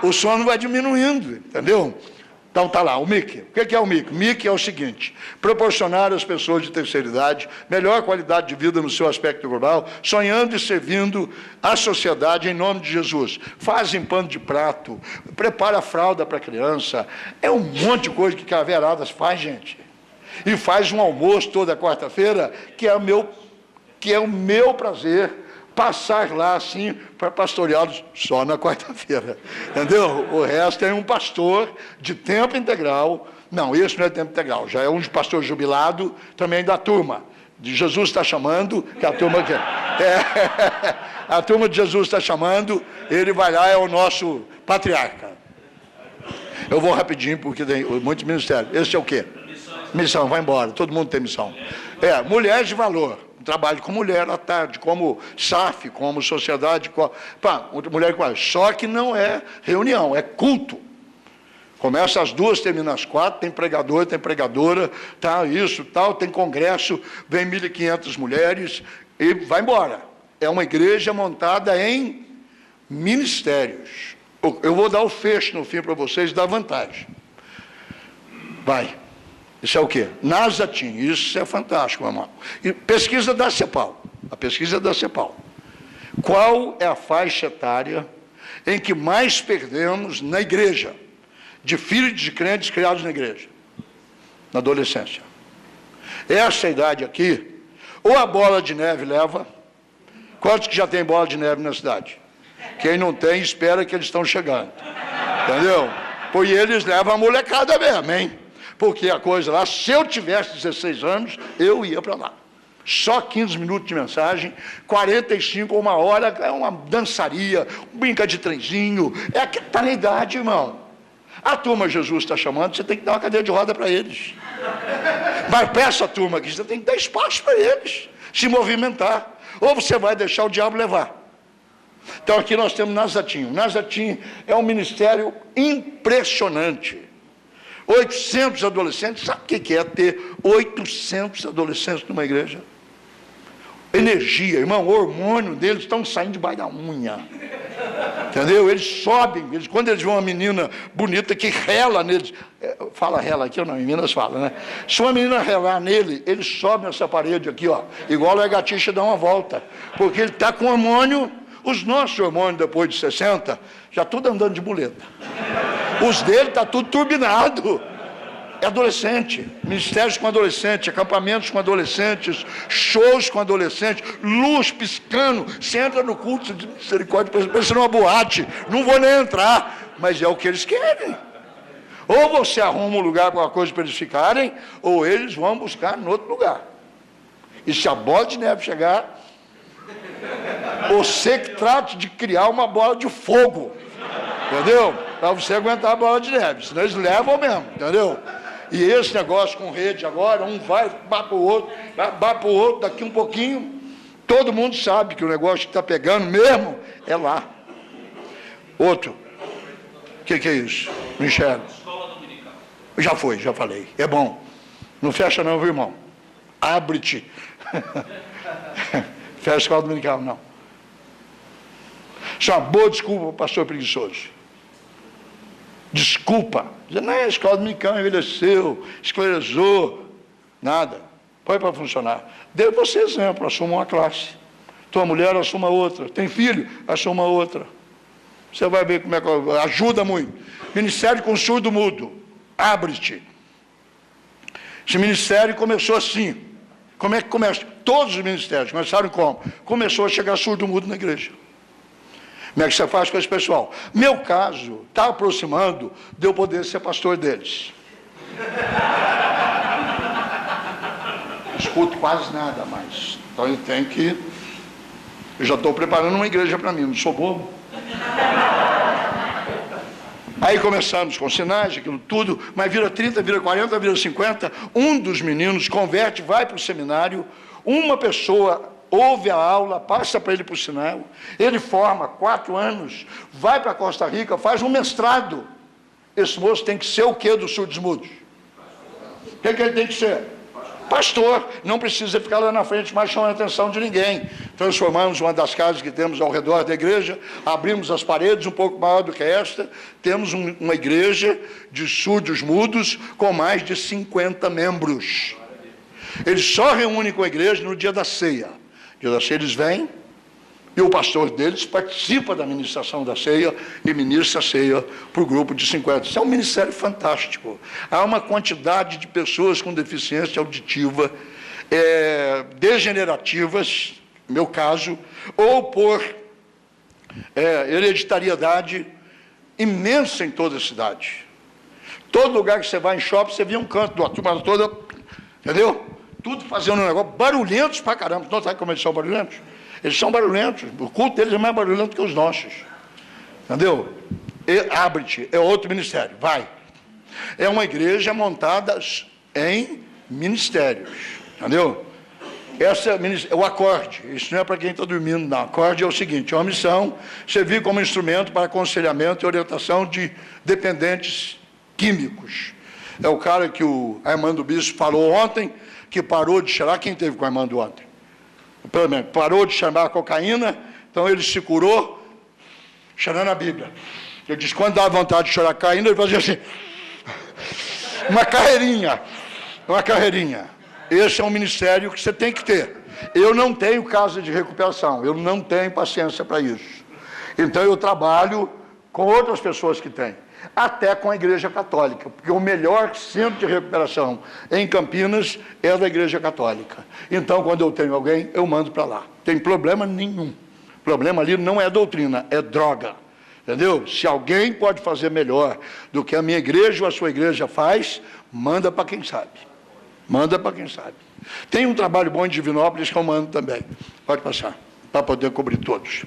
o sono vai diminuindo, entendeu? Então está lá, o Mickey. O que é o Mickey? O Mickey é o seguinte: proporcionar às pessoas de terceira idade melhor qualidade de vida no seu aspecto global, sonhando e servindo a sociedade em nome de Jesus. Fazem pano de prato, prepara a fralda para a criança, é um monte de coisa que Caveiradas faz, gente. E faz um almoço toda quarta-feira, que é o meu prazer passar lá assim para pastoreá-los só na quarta-feira, entendeu? O resto é um pastor de tempo integral. Não, esse não é tempo integral, já é um pastor jubilado também da turma de Jesus está chamando, que a turma a turma de Jesus está chamando, ele vai lá, é o nosso patriarca. Eu vou rapidinho porque tem muitos ministérios. Esse é o quê? Missão, vai embora, todo mundo tem missão. Mulheres de valor. Trabalho com mulher à tarde, como SAF, como sociedade, mulher com só que não é reunião, é culto. Começa às 2, termina às 4, tem pregador, tem pregadora, tá, isso, tal, tem congresso, vem 1.500 mulheres e vai embora. É uma igreja montada em ministérios. Eu vou dar o fecho no fim para vocês da vantagem. Vai. Isso é o quê? Nazatim, isso é fantástico, meu irmão. E pesquisa da CEPAL, a pesquisa da CEPAL. Qual é a faixa etária em que mais perdemos na igreja, de filhos de crentes criados na igreja? Na adolescência. Essa idade aqui, ou a bola de neve leva, quantos que já tem bola de neve na cidade? Quem não tem, espera que eles estão chegando. Entendeu? Pois eles levam a molecada mesmo, hein? Porque a coisa lá, se eu tivesse 16 anos, eu ia para lá. Só 15 minutos de mensagem, 45 ou 1 hora, é uma dançaria, brinca de trenzinho, está na idade, irmão. A turma Jesus está chamando, você tem que dar uma cadeira de roda para eles. Mas peça a turma aqui, você tem que dar espaço para eles, se movimentar. Ou você vai deixar o diabo levar. Então aqui nós temos Nazatim. Nazatim é um ministério impressionante. 800 adolescentes, sabe o que é ter 800 adolescentes numa igreja? Energia, irmão, o hormônio deles estão saindo debaixo da unha. Entendeu? Eles sobem, quando eles vêem uma menina bonita que rela neles, fala rela aqui ou não, em Minas fala, né? Se uma menina relar nele, ele sobe nessa parede aqui, ó, igual a gatixa dá uma volta, porque ele está com hormônio. Os nossos hormônios depois de 60, já tudo andando de muleta. Os dele está tudo turbinado. É adolescente, ministérios com adolescentes, acampamentos com adolescentes, shows com adolescentes, luz piscando. Você entra no culto de misericórdia, pensa numa boate, não vou nem entrar, mas é o que eles querem. Ou você arruma um lugar com uma coisa para eles ficarem, ou eles vão buscar em outro lugar. E se a bola de neve chegar, você que trate de criar uma bola de fogo, entendeu? Para você aguentar a bola de neve, senão eles levam mesmo, entendeu? E esse negócio com rede agora, um vai para o outro, daqui um pouquinho, todo mundo sabe que o negócio que está pegando mesmo é lá. Outro. O que é isso? Não enxergo. Já foi, já falei. É bom. Não fecha não, viu, irmão? Abre-te. Fecha a escola dominical, não. Isso é uma boa desculpa, pastor preguiçoso. Desculpa. Não é a escola dominical, envelheceu, esclerosou. Nada. Põe para funcionar. Dê você exemplo, assuma uma classe. Tua mulher assuma outra. Tem filho? Assuma outra. Você vai ver como é que ajuda muito. Ministério com surdo mudo. Abre-te. Esse ministério começou assim. Como é que começa? Todos os ministérios começaram como? Começou a chegar surdo mudo na igreja. Como é que você faz com esse pessoal? Meu caso está aproximando de eu poder ser pastor deles. Não escuto quase nada mais. Então eu tenho que... Eu já estou preparando uma igreja para mim, não sou bobo. Aí começamos com sinais, aquilo tudo, mas vira 30, vira 40, vira 50, um dos meninos converte, vai para o seminário, uma pessoa ouve a aula, passa para ele para o sinal, ele forma 4 anos, vai para Costa Rica, faz um mestrado. Esse moço tem que ser o quê dos surdos mudos? O que ele tem que ser? Pastor, não precisa ficar lá na frente mais chamando a atenção de ninguém. Transformamos uma das casas que temos ao redor da igreja, abrimos as paredes um pouco maior do que esta, temos uma igreja de surdos mudos com mais de 50 membros. Eles só reúnem com a igreja no dia da ceia. No dia da ceia eles vêm e o pastor deles participa da ministração da ceia e ministra a ceia para o grupo de 50. Isso é um ministério fantástico. Há uma quantidade de pessoas com deficiência auditiva, degenerativas, no meu caso, ou por hereditariedade imensa em toda a cidade. Todo lugar que você vai em shopping, você vê um canto da turma toda, entendeu? Tudo fazendo um negócio, barulhentos pra caramba. Não sabe como eles são barulhentos? Eles são barulhentos, o culto deles é mais barulhento que os nossos. Entendeu? Abre-te, é outro ministério, vai. É uma igreja montada em ministérios, entendeu? Essa é o acorde, isso não é para quem está dormindo, não. O acorde é o seguinte, é uma missão, servir como instrumento para aconselhamento e orientação de dependentes químicos. É o cara que o Armando Bispo falou ontem, que parou de cheirar, quem teve com o Armando ontem? Pelo menos, parou de cheirar cocaína, então ele se curou cheirando a Bíblia. Ele disse, quando dá vontade de chorar cocaína, ele fazia assim, uma carreirinha. Esse é um ministério que você tem que ter. Eu não tenho casa de recuperação, eu não tenho paciência para isso. Então eu trabalho com outras pessoas que têm, até com a Igreja Católica, porque o melhor centro de recuperação em Campinas é da Igreja Católica. Então, quando eu tenho alguém, eu mando para lá. Tem problema nenhum. O problema ali não é doutrina, é droga. Entendeu? Se alguém pode fazer melhor do que a minha igreja ou a sua igreja faz, manda para quem sabe. Manda para quem sabe. Tem um trabalho bom em Divinópolis que eu mando também. Pode passar, para poder cobrir todos.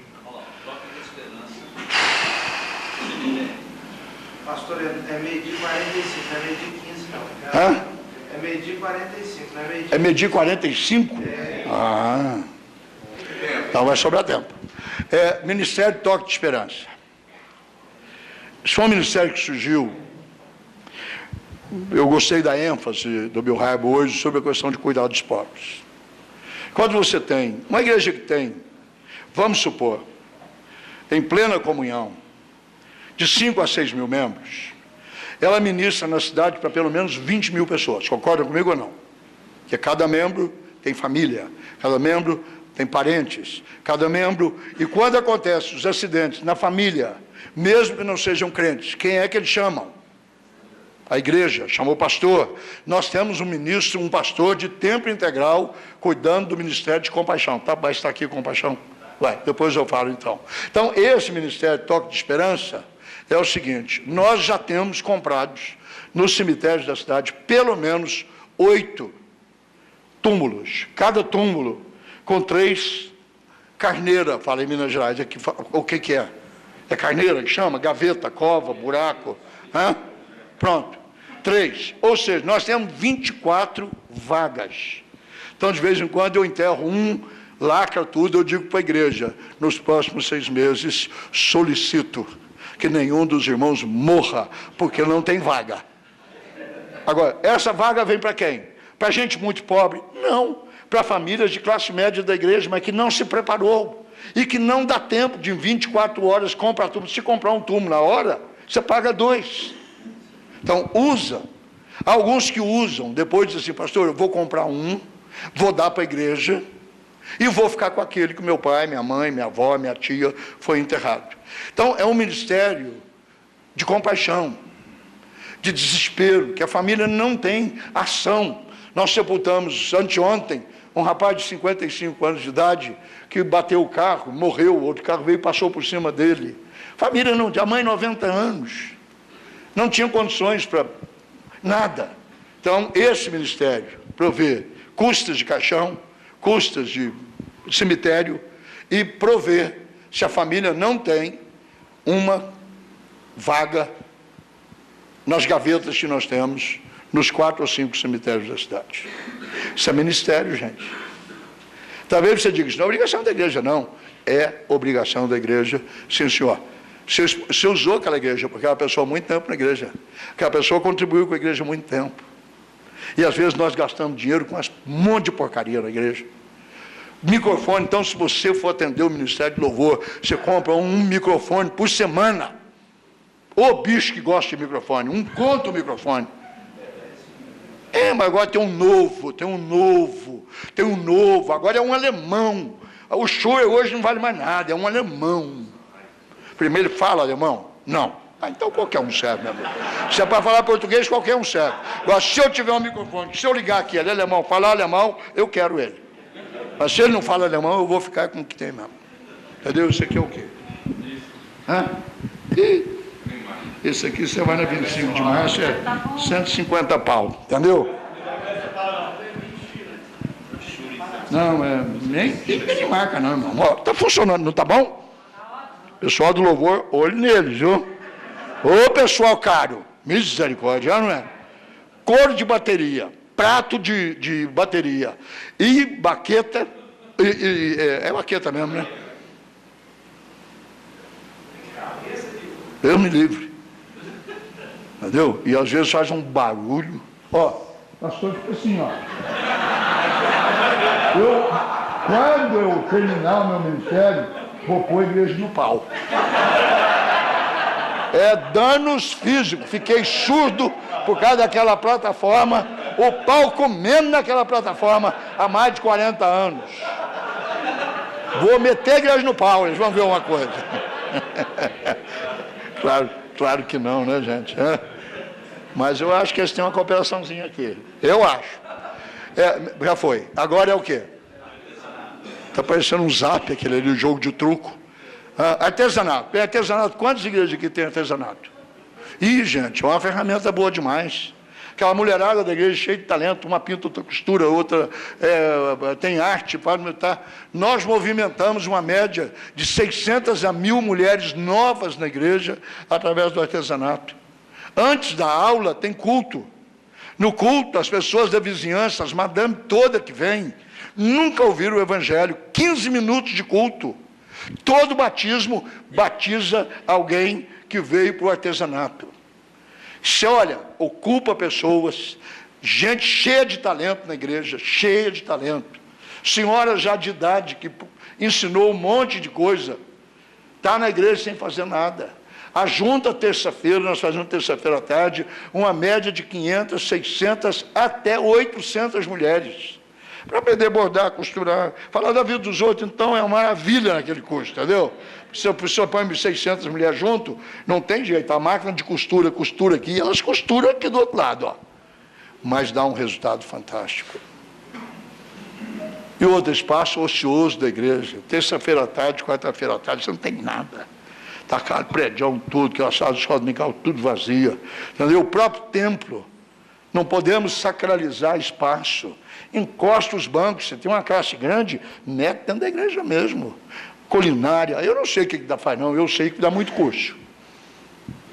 Pastor, é meio-dia 45, não é meio-dia 15, não. Hã? É meio-dia 45, não é meio-dia. É meio-dia 45? Ah, então vai sobrar tempo. Ministério Toque de Esperança. Isso foi um ministério que surgiu. Eu gostei da ênfase do Bill Hybels hoje sobre a questão de cuidar dos pobres. Quando você tem uma igreja que tem, vamos supor, em plena comunhão, de 5 a 6 mil membros, ela ministra na cidade para pelo menos 20 mil pessoas. Concordam comigo ou não? Porque cada membro tem família, cada membro tem parentes, cada membro... E quando acontecem os acidentes na família, mesmo que não sejam crentes, quem é que eles chamam? A igreja, chamou o pastor. Nós temos um ministro, um pastor de tempo integral, cuidando do ministério de compaixão. Tá, vai estar aqui compaixão? Vai, depois eu falo então. Então, esse ministério Toque de Esperança é o seguinte, nós já temos comprados nos cemitérios da cidade pelo menos 8 túmulos, cada túmulo com 3 carneiras, fala em Minas Gerais. Aqui, o que é? É carneira que chama? Gaveta, cova, buraco, pronto. 3. Ou seja, nós temos 24 vagas. Então, de vez em quando, eu enterro um, lacra tudo, eu digo para a igreja, nos próximos 6 meses, solicito que nenhum dos irmãos morra, porque não tem vaga. Agora, essa vaga vem para quem? Para gente muito pobre? Não. Para famílias de classe média da igreja, mas que não se preparou. E que não dá tempo de, em 24 horas, comprar túmulo. Se comprar um túmulo na hora, você paga 2. Então, usa. Há alguns que usam, depois dizem assim, pastor, eu vou comprar um, vou dar para a igreja, e vou ficar com aquele que meu pai, minha mãe, minha avó, minha tia foi enterrado. Então, é um ministério de compaixão, de desespero, que a família não tem ação. Nós sepultamos anteontem um rapaz de 55 anos de idade que bateu o carro, morreu, outro carro veio e passou por cima dele. Família não tinha, a mãe 90 anos, não tinha condições para nada. Então, esse ministério provê custas de caixão, custas de cemitério e provê, se a família não tem uma vaga nas gavetas que nós temos nos 4 ou 5 cemitérios da cidade. Isso é ministério, gente. Talvez você diga, isso não é obrigação da igreja, não. É obrigação da igreja, sim, senhor. Você usou aquela igreja, porque aquela pessoa há muito tempo na igreja. Aquela pessoa contribuiu com a igreja há muito tempo. E às vezes nós gastamos dinheiro com um monte de porcaria na igreja. Microfone, então, se você for atender o Ministério de Louvor, você compra um microfone por semana. Ô bicho que gosta de microfone, um conto o microfone. Mas agora tem um novo, agora é um alemão. O show hoje não vale mais nada, é um alemão. Primeiro ele fala alemão? Não. Então qualquer um serve, meu amigo. Se é para falar português, qualquer um serve. Agora, se eu tiver um microfone, se eu ligar aqui, ele é alemão, falar alemão, eu quero ele. Mas se ele não fala alemão, eu vou ficar com o que tem mesmo. Entendeu? Isso aqui é o quê? Esse aqui você vai na 25 de março, é 150 pau. Entendeu? Não, nem marca não, irmão. Ó, tá funcionando, não tá bom? Pessoal do louvor, olho neles, viu? Ô pessoal caro, misericórdia, não é? Coro de bateria, prato de bateria e baqueta, é baqueta mesmo, né? Deus me livre. Entendeu? E às vezes faz um barulho. Ó, pastor fica assim, ó. Quando eu terminar o meu ministério, vou pôr a igreja no pau. É danos físicos. Fiquei surdo por causa daquela plataforma, o pau comendo naquela plataforma há mais de 40 anos. Vou meter a igreja no pau, eles vão ver uma coisa. Claro que não, né, gente? Mas eu acho que eles têm uma cooperaçãozinha aqui. Eu acho. Já foi. Agora é o quê? Está parecendo um zap, aquele ali, o jogo de truco. Artesanato. Artesanato. Quantas igrejas aqui tem artesanato? Ih, gente, é uma ferramenta boa demais. Aquela mulherada da igreja cheia de talento, uma pinta, outra costura, outra tem arte para aumentar. Nós movimentamos uma média de 600 a 1.000 mulheres novas na igreja através do artesanato. Antes da aula tem culto. No culto, as pessoas da vizinhança, as madame toda que vem, nunca ouviram o evangelho. 15 minutos de culto. Todo batismo batiza alguém que veio para o artesanato. Você olha, ocupa pessoas, gente cheia de talento na igreja, cheia de talento. Senhora já de idade, que ensinou um monte de coisa, está na igreja sem fazer nada. A junta terça-feira, nós fazemos terça-feira à tarde, uma média de 500, 600, até 800 mulheres. Para aprender a bordar, costurar, falar da vida dos outros, então é uma maravilha naquele curso, entendeu? Se a pessoa põe 600 mulheres junto, não tem jeito, a máquina de costura aqui, elas costuram aqui do outro lado, ó. Mas dá um resultado fantástico. E outro espaço ocioso da igreja, terça-feira à tarde, quarta-feira à tarde, você não tem nada. Está aquele prédio tudo, que é a sala de escola dominical, tudo vazia. Entendeu? O próprio templo, não podemos sacralizar espaço. Encosta os bancos, você tem uma classe grande, mete dentro da igreja mesmo. Culinária, eu não sei o que faz não, eu sei que dá muito curso.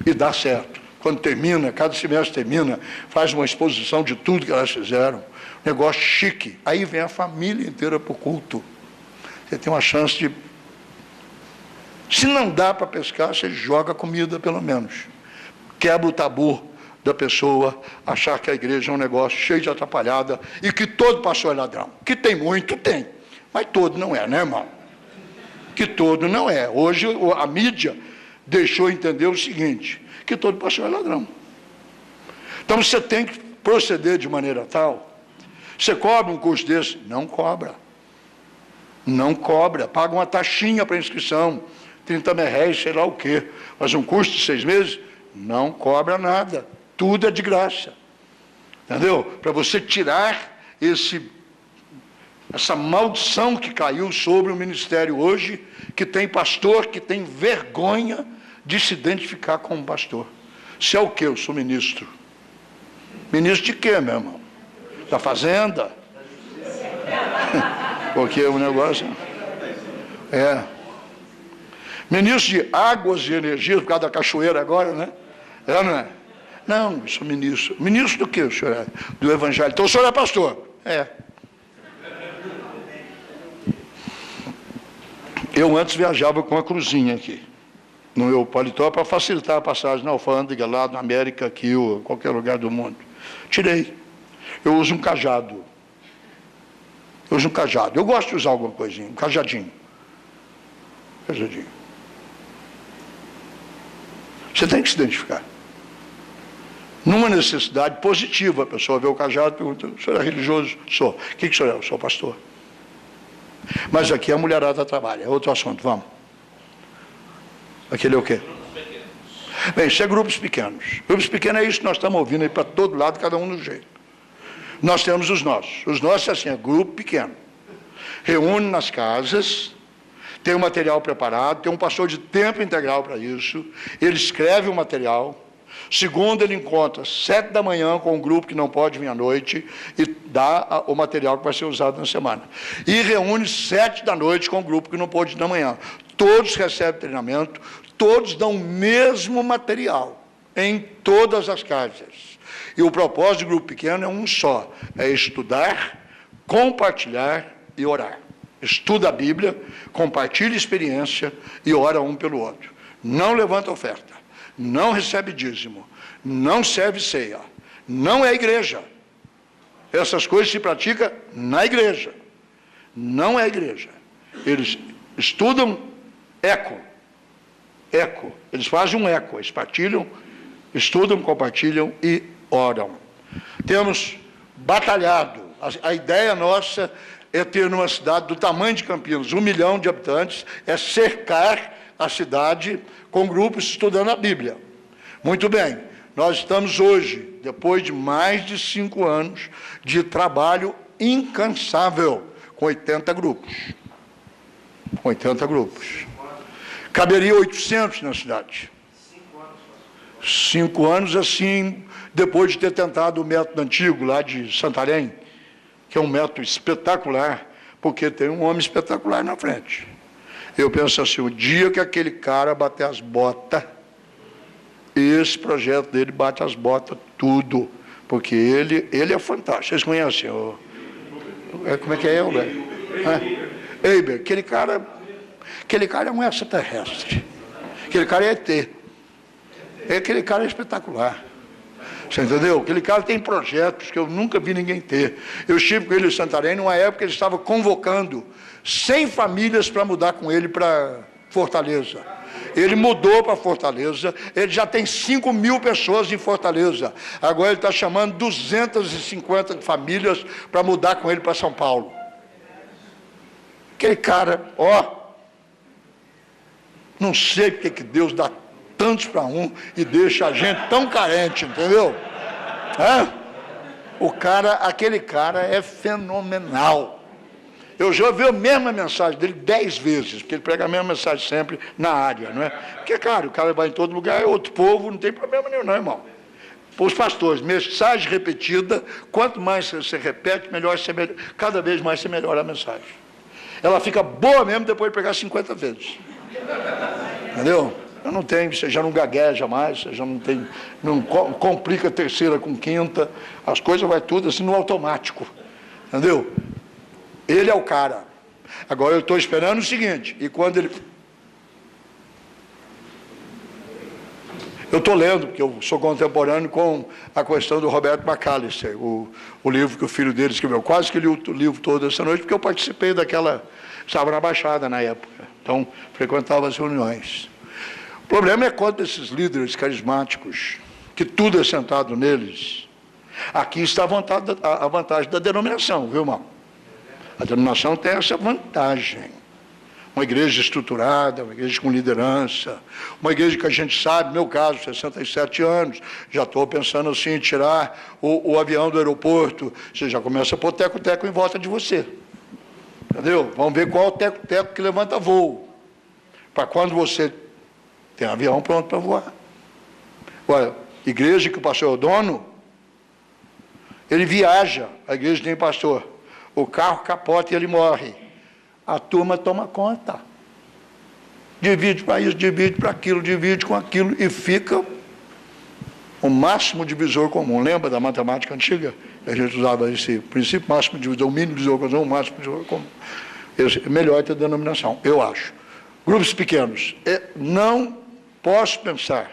E dá certo. quando termina, cada semestre termina, faz uma exposição de tudo que elas fizeram, negócio chique. Aí vem a família inteira para o culto. Você tem uma chance de... Se não dá para pescar, você joga comida, pelo menos. Quebra o tabu da pessoa achar que a igreja é um negócio cheio de atrapalhada e que todo pastor é ladrão. Que tem muito, tem. Mas todo não é, né, irmão? Que todo não é. Hoje a mídia deixou entender o seguinte, que todo pastor é ladrão. Então você tem que proceder de maneira tal. Você cobra um curso desse? Não cobra. Não cobra. Paga uma taxinha para inscrição. 30 merréis, sei lá o quê. Mas um curso de 6 meses? Não cobra nada. Tudo é de graça. Entendeu? Para você tirar essa maldição que caiu sobre o ministério hoje, que tem pastor que tem vergonha de se identificar como pastor. Se é o quê? Eu sou ministro. Ministro de quê, meu irmão? Da fazenda? Porque o negócio é... Ministro de águas e energia, por causa da cachoeira agora, né? É, não é? Não, eu sou ministro. Ministro do quê, o senhor é? Do evangelho. Então o senhor é pastor? É. Eu antes viajava com uma cruzinha aqui, no meu paletó, para facilitar a passagem na alfândega, lá na América, aqui, ou qualquer lugar do mundo. Tirei. Eu uso um cajado. Eu uso um cajado. Eu gosto de usar alguma coisinha, um cajadinho. Cajadinho. Você tem que se identificar. Numa necessidade positiva, a pessoa vê o cajado e pergunta, o senhor é religioso? Sou. O que o senhor é? Eu sou pastor. Mas aqui a mulherada trabalha, é outro assunto, vamos. Aquele é o quê? Bem, isso é grupos pequenos. Grupos pequenos é isso que nós estamos ouvindo aí para todo lado, cada um do jeito. Nós temos os nossos. Os nossos, assim, é grupo pequeno. Reúne nas casas, tem o material preparado, tem um pastor de tempo integral para isso, ele escreve o material. Segundo, ele encontra 7 da manhã com um grupo que não pode vir à noite e dá o material que vai ser usado na semana. E reúne 7 da noite com um grupo que não pode ir da manhã. Todos recebem treinamento, todos dão o mesmo material em todas as casas. E o propósito do grupo pequeno é um só, é estudar, compartilhar e orar. Estuda a Bíblia, compartilha experiência e ora um pelo outro. Não levanta oferta, não recebe dízimo, não serve ceia, não é igreja. Essas coisas se praticam na igreja, não é igreja. Eles estudam eco, eles fazem um eco, eles partilham, estudam, compartilham e oram. Temos batalhado, a ideia nossa é ter numa cidade do tamanho de Campinas, 1 milhão de habitantes, é cercar a cidade com grupos estudando a Bíblia. Muito bem, nós estamos hoje, depois de mais de 5 anos de trabalho incansável, com 80 grupos. Com 80 grupos. Caberia 800 na cidade. 5 anos, assim, depois de ter tentado o método antigo lá de Santarém, que é um método espetacular, porque tem um homem espetacular na frente. Eu penso assim, o dia que aquele cara bater as botas, esse projeto dele bate as botas tudo, porque ele é fantástico. Vocês conhecem? Como é que é ele? Eiber, aquele cara é um extraterrestre. Aquele cara é ET. Aquele cara é espetacular. Você entendeu? Aquele cara tem projetos que eu nunca vi ninguém ter. Eu estive com ele em Santarém, numa época ele estava convocando 100 famílias para mudar com ele para Fortaleza. Ele mudou para Fortaleza, ele já tem 5.000 pessoas em Fortaleza. Agora ele está chamando 250 famílias para mudar com ele para São Paulo. Aquele cara, não sei porque que Deus dá tantos para um e deixa a gente tão carente, entendeu? Aquele cara é fenomenal. Eu já ouvi a mesma mensagem dele 10 vezes, porque ele prega a mesma mensagem sempre na área, não é? Porque, claro, o cara vai em todo lugar, é outro povo, não tem problema nenhum, não, irmão. Para os pastores, mensagem repetida, quanto mais você repete, melhor você melhora, cada vez mais você melhora a mensagem. Ela fica boa mesmo depois de pregar 50 vezes. Entendeu? Eu não tenho, você já não gagueja mais, você já não tem, não complica a terceira com quinta, as coisas vai tudo assim no automático, entendeu? Ele é o cara. Agora eu estou esperando o seguinte, e quando ele... Eu estou lendo, porque eu sou contemporâneo com a questão do Roberto McAllister, o livro que o filho dele escreveu. Quase que li o livro todo essa noite, porque eu participei daquela... Estava na Baixada na época, então frequentava as reuniões. O problema é quando esses líderes carismáticos, que tudo é sentado neles, aqui está a vantagem da denominação, viu, irmão? A denominação tem essa vantagem. Uma igreja estruturada, uma igreja com liderança, uma igreja que a gente sabe, meu caso, 67 anos, já estou pensando assim em tirar o avião do aeroporto, você já começa a pôr teco-teco em volta de você. Entendeu? Vamos ver qual é o teco-teco que levanta voo. Para quando você tem avião pronto para voar. Olha, igreja que o pastor é o dono, ele viaja, a igreja tem pastor, o carro capota e ele morre. A turma toma conta. Divide para isso, divide para aquilo, divide com aquilo e fica o máximo divisor comum. Lembra da matemática antiga? A gente usava esse princípio, máximo divisor, o mínimo divisor comum, o máximo divisor comum. É melhor ter denominação, eu acho. Grupos pequenos. Não posso pensar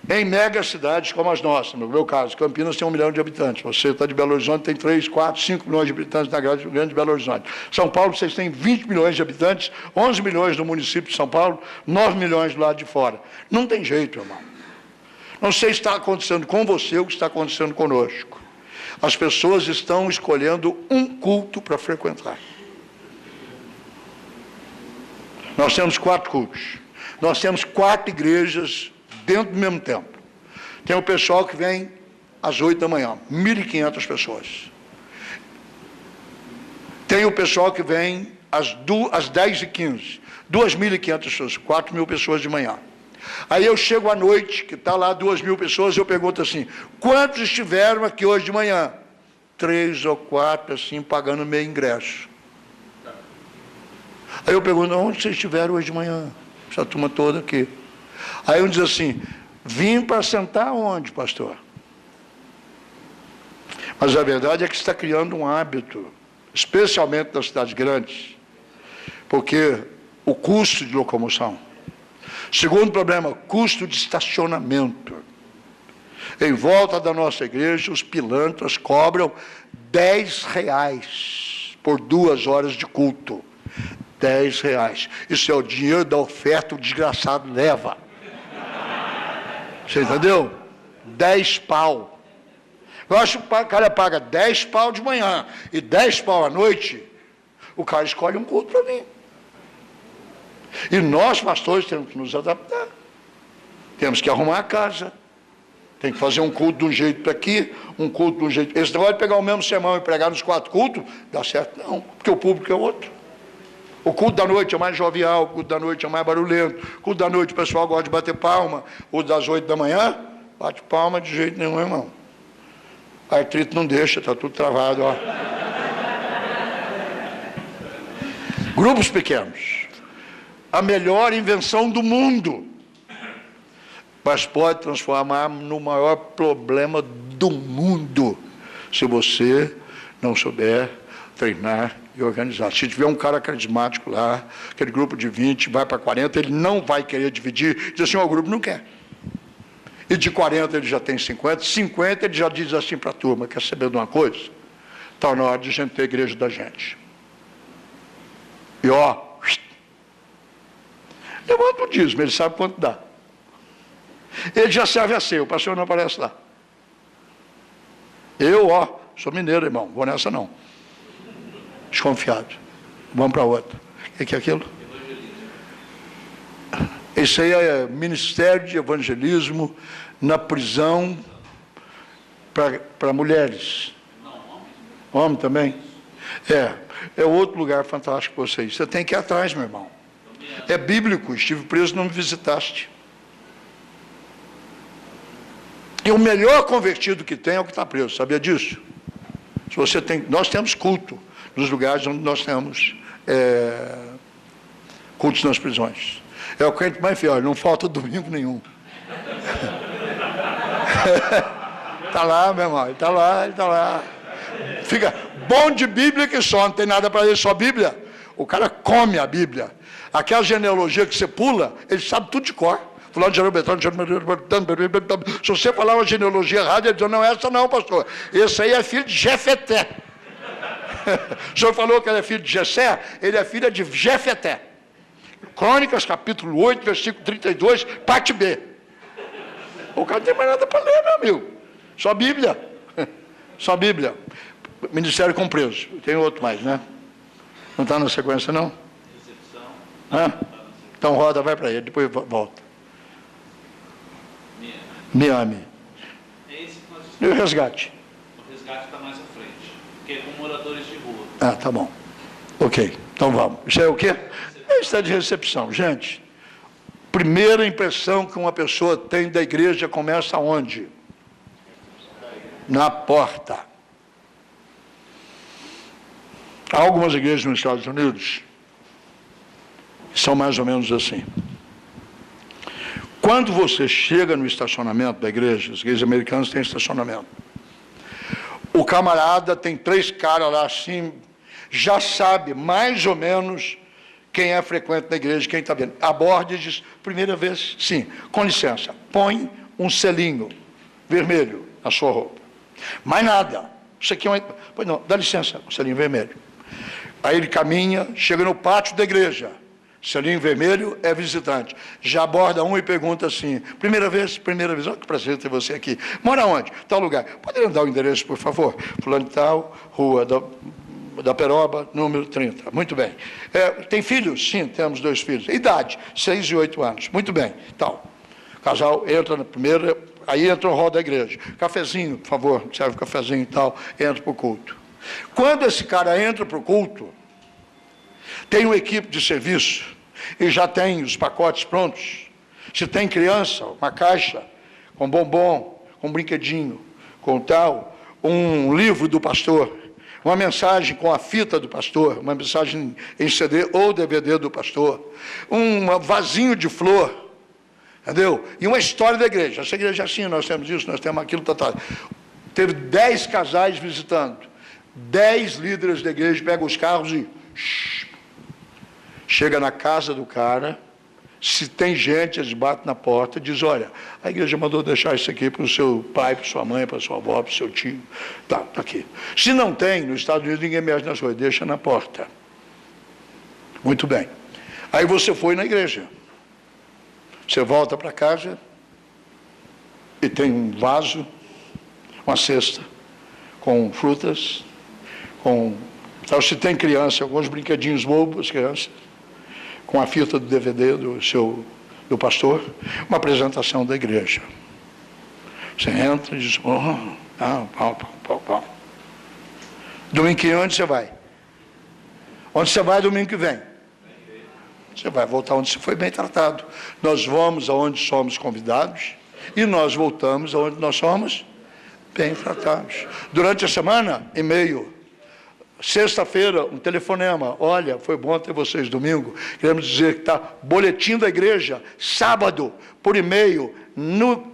em mega cidades como as nossas. No meu caso, Campinas tem 1 milhão de habitantes. Você está de Belo Horizonte, tem 3, 4, 5 milhões de habitantes na grande Belo Horizonte. São Paulo, vocês têm 20 milhões de habitantes, 11 milhões no município de São Paulo, 9 milhões do lado de fora. Não tem jeito, irmão. Não sei se está acontecendo com você ou o que está acontecendo conosco. As pessoas estão escolhendo um culto para frequentar. Nós temos 4 cultos. Nós temos 4 igrejas dentro do mesmo tempo. Tem o pessoal que vem às 8 da manhã, 1.500 pessoas. Tem o pessoal que vem às 10h15, 2.500 pessoas, 4.000 pessoas de manhã. Aí eu chego à noite, que está lá 2.000 pessoas, e eu pergunto assim, quantos estiveram aqui hoje de manhã? 3 ou 4, assim, pagando meio ingresso. Aí eu pergunto, onde vocês estiveram hoje de manhã? Essa turma toda aqui. Aí um diz assim, vim para sentar onde, pastor? Mas a verdade é que está criando um hábito, especialmente nas cidades grandes, porque o custo de locomoção. Segundo problema, custo de estacionamento. Em volta da nossa igreja, os pilantras cobram R$10 por 2 horas de culto. R$10. Isso é o dinheiro da oferta, o desgraçado leva. Você entendeu? 10 pau. Eu acho que o cara paga 10 pau de manhã e 10 pau à noite, o cara escolhe um culto para mim. E nós, pastores, temos que nos adaptar. Temos que arrumar a casa. Tem que fazer um culto de um jeito para aqui, um culto de um jeito... Esse negócio de pegar o mesmo sermão e pregar nos 4 cultos, dá certo não, porque o público é outro. O culto da noite é mais jovial, o culto da noite é mais barulhento, o culto da noite o pessoal gosta de bater palma, o das 8 da manhã, bate palma de jeito nenhum, irmão. A artrite não deixa, está tudo travado, ó. Grupos pequenos. A melhor invenção do mundo, mas pode transformar no maior problema do mundo, se você não souber treinar e organizar. Se tiver um cara carismático lá, aquele grupo de 20, vai para 40, ele não vai querer dividir, diz assim, o grupo não quer. E de 40 ele já tem 50, 50 ele já diz assim para a turma, quer saber de uma coisa? Está na hora de a gente ter a igreja da gente. E ó, levanta o dízimo, ele sabe quanto dá. Ele já serve a ceia, o pastor não aparece lá. Eu, ó, sou mineiro, irmão, vou nessa não. Desconfiado. Vamos para outra. O que é aquilo? Esse aí é Ministério de Evangelismo na prisão para mulheres. Homem também? É outro lugar fantástico para vocês. Você tem que ir atrás, meu irmão. É bíblico, estive preso, não me visitaste. E o melhor convertido que tem é o que está preso, sabia disso? Se você tem, nós temos culto nos lugares onde nós temos cultos nas prisões. É o crente mais fiel, não falta domingo nenhum. Está lá, meu irmão, ele está lá. Fica bom de Bíblia que só, não tem nada para ler, só Bíblia. O cara come a Bíblia. Aquela genealogia que você pula, ele sabe tudo de cor. Fulano de Betânia, se você falar uma genealogia errada, ele diz, não, essa não, pastor. Esse aí é filho de Jefeté. O senhor falou que ele é filho de Jessé, ele é filho de Jefeté. Crônicas, capítulo 8, versículo 32, parte B. O cara não tem mais nada para ler, meu amigo. Só Bíblia. Só Bíblia. Ministério com preso. Tem outro mais, né? Não está na sequência, não? Recepção. Hã? Então roda, vai para ele, depois volta. Miami. É esse que nós E o resgate? O resgate está mais à frente, que é com moradores de rua. Ah, tá bom. Ok, então vamos. Isso é o quê? Isso é de recepção. Gente, primeira impressão que uma pessoa tem da igreja começa onde? Na porta. Há algumas igrejas nos Estados Unidos que são mais ou menos assim. Quando você chega no estacionamento da igreja, as igrejas americanas têm estacionamento, o camarada tem 3 caras lá assim, já sabe mais ou menos quem é frequente na igreja, quem está vendo. Aborda e diz, primeira vez, sim, com licença, põe um selinho vermelho na sua roupa. Mais nada. Isso aqui é uma... Pois não, dá licença, um selinho vermelho. Aí ele caminha, chega no pátio da igreja. Selinho vermelho é visitante. Já aborda um e pergunta assim, primeira vez, olha que prazer ter você aqui. Mora onde? Tal lugar. Poderia dar o endereço, por favor? Fulano de tal, rua da Peroba, número 30. Muito bem. Tem filhos? Sim, temos 2 filhos. Idade, 6 e 8 anos. Muito bem. Tal. O casal entra na primeira, aí entra o hall da igreja. Cafezinho, por favor, serve um cafezinho e tal, entra para o culto. Quando esse cara entra para o culto, tem uma equipe de serviço e já tem os pacotes prontos. Se tem criança, uma caixa com bombom, com brinquedinho, com tal, um livro do pastor, uma mensagem com a fita do pastor, uma mensagem em CD ou DVD do pastor, um vasinho de flor, entendeu? E uma história da igreja. Essa igreja é assim, nós temos isso, nós temos aquilo, tal. Teve 10 casais visitando, 10 líderes da igreja pegam os carros e... Chega na casa do cara, se tem gente, eles batem na porta e dizem, olha, a igreja mandou deixar isso aqui para o seu pai, para sua mãe, para sua avó, para o seu tio. Tá aqui. Se não tem, nos Estados Unidos ninguém mexe nas coisas, deixa na porta. Muito bem. Aí você foi na igreja. Você volta para casa e tem um vaso, uma cesta, com frutas, com... Então, se tem criança, alguns brinquedinhos bobos, crianças, com a fita do DVD do pastor, uma apresentação da igreja. Você entra e diz, pau. Domingo que vem, onde você vai? Onde você vai domingo que vem? Você vai voltar onde você foi bem tratado. Nós vamos aonde somos convidados e nós voltamos aonde nós somos bem tratados. Durante a semana, e-mail. Sexta-feira, um telefonema, olha, foi bom ter vocês domingo, queremos dizer que está boletim da igreja, sábado, por e-mail,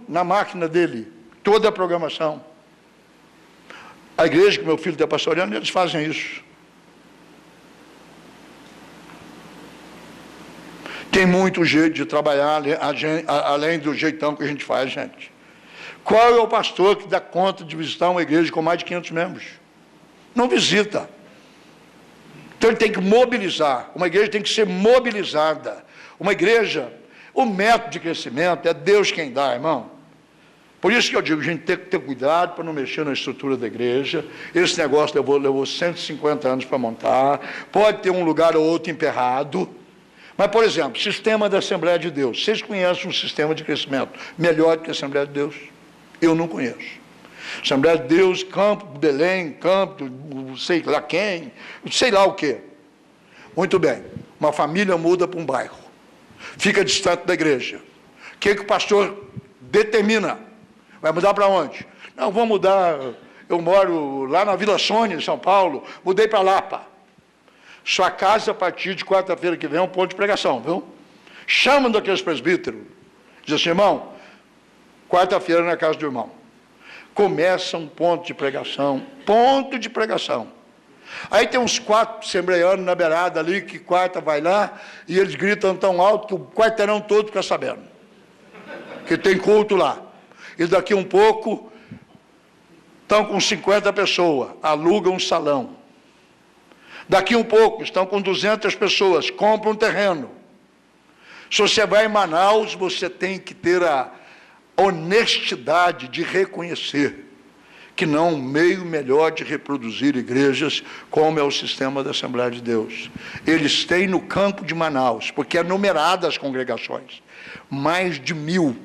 na máquina dele, toda a programação. A igreja que meu filho está pastoreando, eles fazem isso. Tem muito jeito de trabalhar, além do jeitão que a gente faz, gente. Qual é o pastor que dá conta de visitar uma igreja com mais de 500 membros? Não visita. Então ele tem que mobilizar, uma igreja tem que ser mobilizada. Uma igreja, o método de crescimento é Deus quem dá, irmão. Por isso que eu digo, a gente tem que ter cuidado para não mexer na estrutura da igreja. Esse negócio levou 150 anos para montar, pode ter um lugar ou outro emperrado. Mas, por exemplo, sistema da Assembleia de Deus. Vocês conhecem um sistema de crescimento melhor do que a Assembleia de Deus? Eu não conheço. Assembleia de Deus, campo, Belém, campo, sei lá quem, sei lá o quê. Muito bem, uma família muda para um bairro, fica distante da igreja. O que o pastor determina? Vai mudar para onde? Não, vou mudar, eu moro lá na Vila Sônia, em São Paulo, mudei para Lapa. Sua casa, a partir de quarta-feira que vem, é um ponto de pregação, viu? Chamam daqueles presbíteros. Diz assim, irmão, quarta-feira na casa do irmão. Começa um ponto de pregação. Aí tem uns 4 assembleianos na beirada ali, que quarta vai lá, e eles gritam tão alto que o quarteirão todo fica sabendo. Que tem culto lá. E daqui um pouco, estão com 50 pessoas, alugam um salão. Daqui um pouco, estão com 200 pessoas, compram um terreno. Se você vai em Manaus, você tem que ter a honestidade de reconhecer que não há um meio melhor de reproduzir igrejas como é o sistema da Assembleia de Deus. Eles têm no campo de Manaus, porque é numerada as congregações, mais de 1000,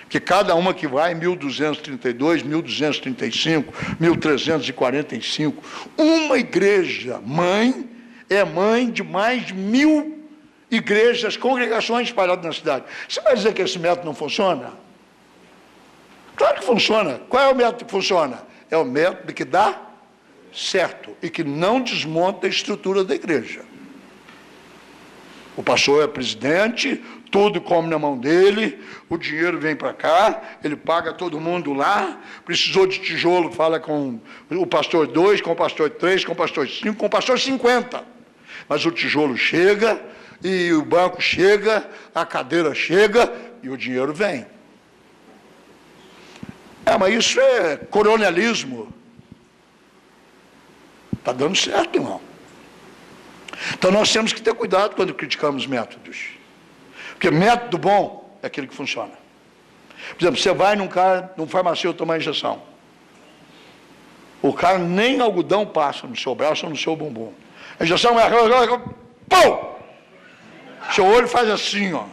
que cada uma que vai, 1232, 1235, 1345, uma igreja mãe é mãe de mais de 1000 igrejas, congregações espalhadas na cidade. Você vai dizer que esse método não funciona? Claro que funciona. Qual é o método que funciona? É o método que dá certo e que não desmonta a estrutura da igreja. O pastor é presidente, tudo come na mão dele, o dinheiro vem para cá, ele paga todo mundo lá, precisou de tijolo, fala com o pastor 2, com o pastor 3, com o pastor 5, com o pastor 50. Mas o tijolo chega, e o banco chega, a cadeira chega, e o dinheiro vem. Mas isso é coronelismo. Está dando certo, irmão. Então nós temos que ter cuidado quando criticamos métodos. Porque método bom é aquele que funciona. Por exemplo, você vai num farmacêutico tomar injeção. O cara nem algodão passa no seu braço ou no seu bumbum. A injeção é... Pum! Seu olho faz assim, ó.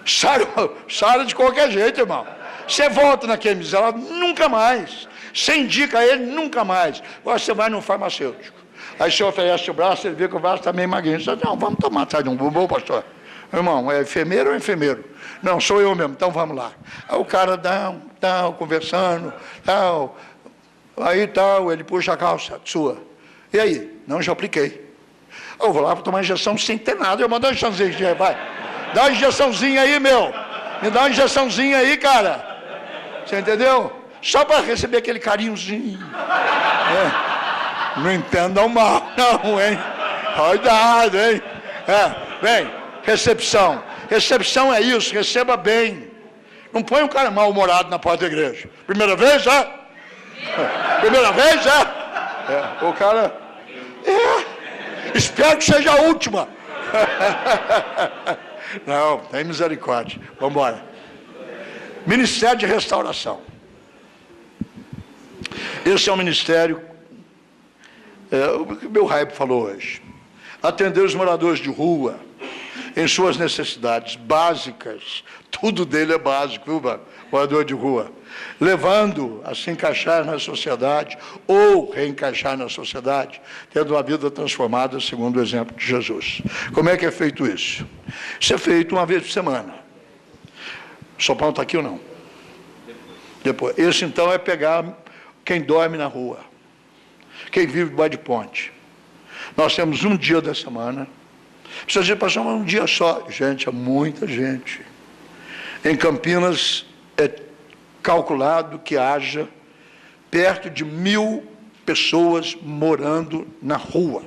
Sara de qualquer jeito, irmão. Você volta naquele miserável, nunca mais. Você indica ele, nunca mais. Agora você vai num farmacêutico. Aí você oferece o braço, ele vê que o braço está meio magrinho. Você diz, não, vamos tomar, sai de um bumbum, pastor. Irmão, é enfermeiro ou enfermeiro? Não, sou eu mesmo, então vamos lá. Aí o cara tal, conversando, tal. Aí tal, ele puxa a calça sua. E aí? Não, já apliquei. Eu vou lá para tomar injeção sem ter nada. Eu mando uma injeçãozinha, vai. Dá uma injeçãozinha aí, meu. Me dá uma injeçãozinha aí, cara. Você entendeu? Só para receber aquele carinhozinho. Não entendam mal, não, hein? Cuidado, hein? Vem, recepção. Recepção é isso, receba bem. Não põe um cara mal-humorado na porta da igreja. Primeira vez, Primeira vez, o cara... Espero que seja a última. Não, tem misericórdia. Vamos embora. Ministério de Restauração. Esse é um ministério, o que o meu Raibo falou hoje. Atender os moradores de rua em suas necessidades básicas. Tudo dele é básico, viu, morador de rua. Levando a se encaixar na sociedade ou reencaixar na sociedade, tendo uma vida transformada segundo o exemplo de Jesus. Como é que é feito isso? Isso é feito uma vez por semana. O Sopão está aqui ou não? Depois. Esse então é pegar quem dorme na rua, quem vive debaixo de ponte. Nós temos um dia da semana. Precisa dizer, pastor, um dia só. Gente, é muita gente. Em Campinas é calculado que haja perto de 1000 pessoas morando na rua.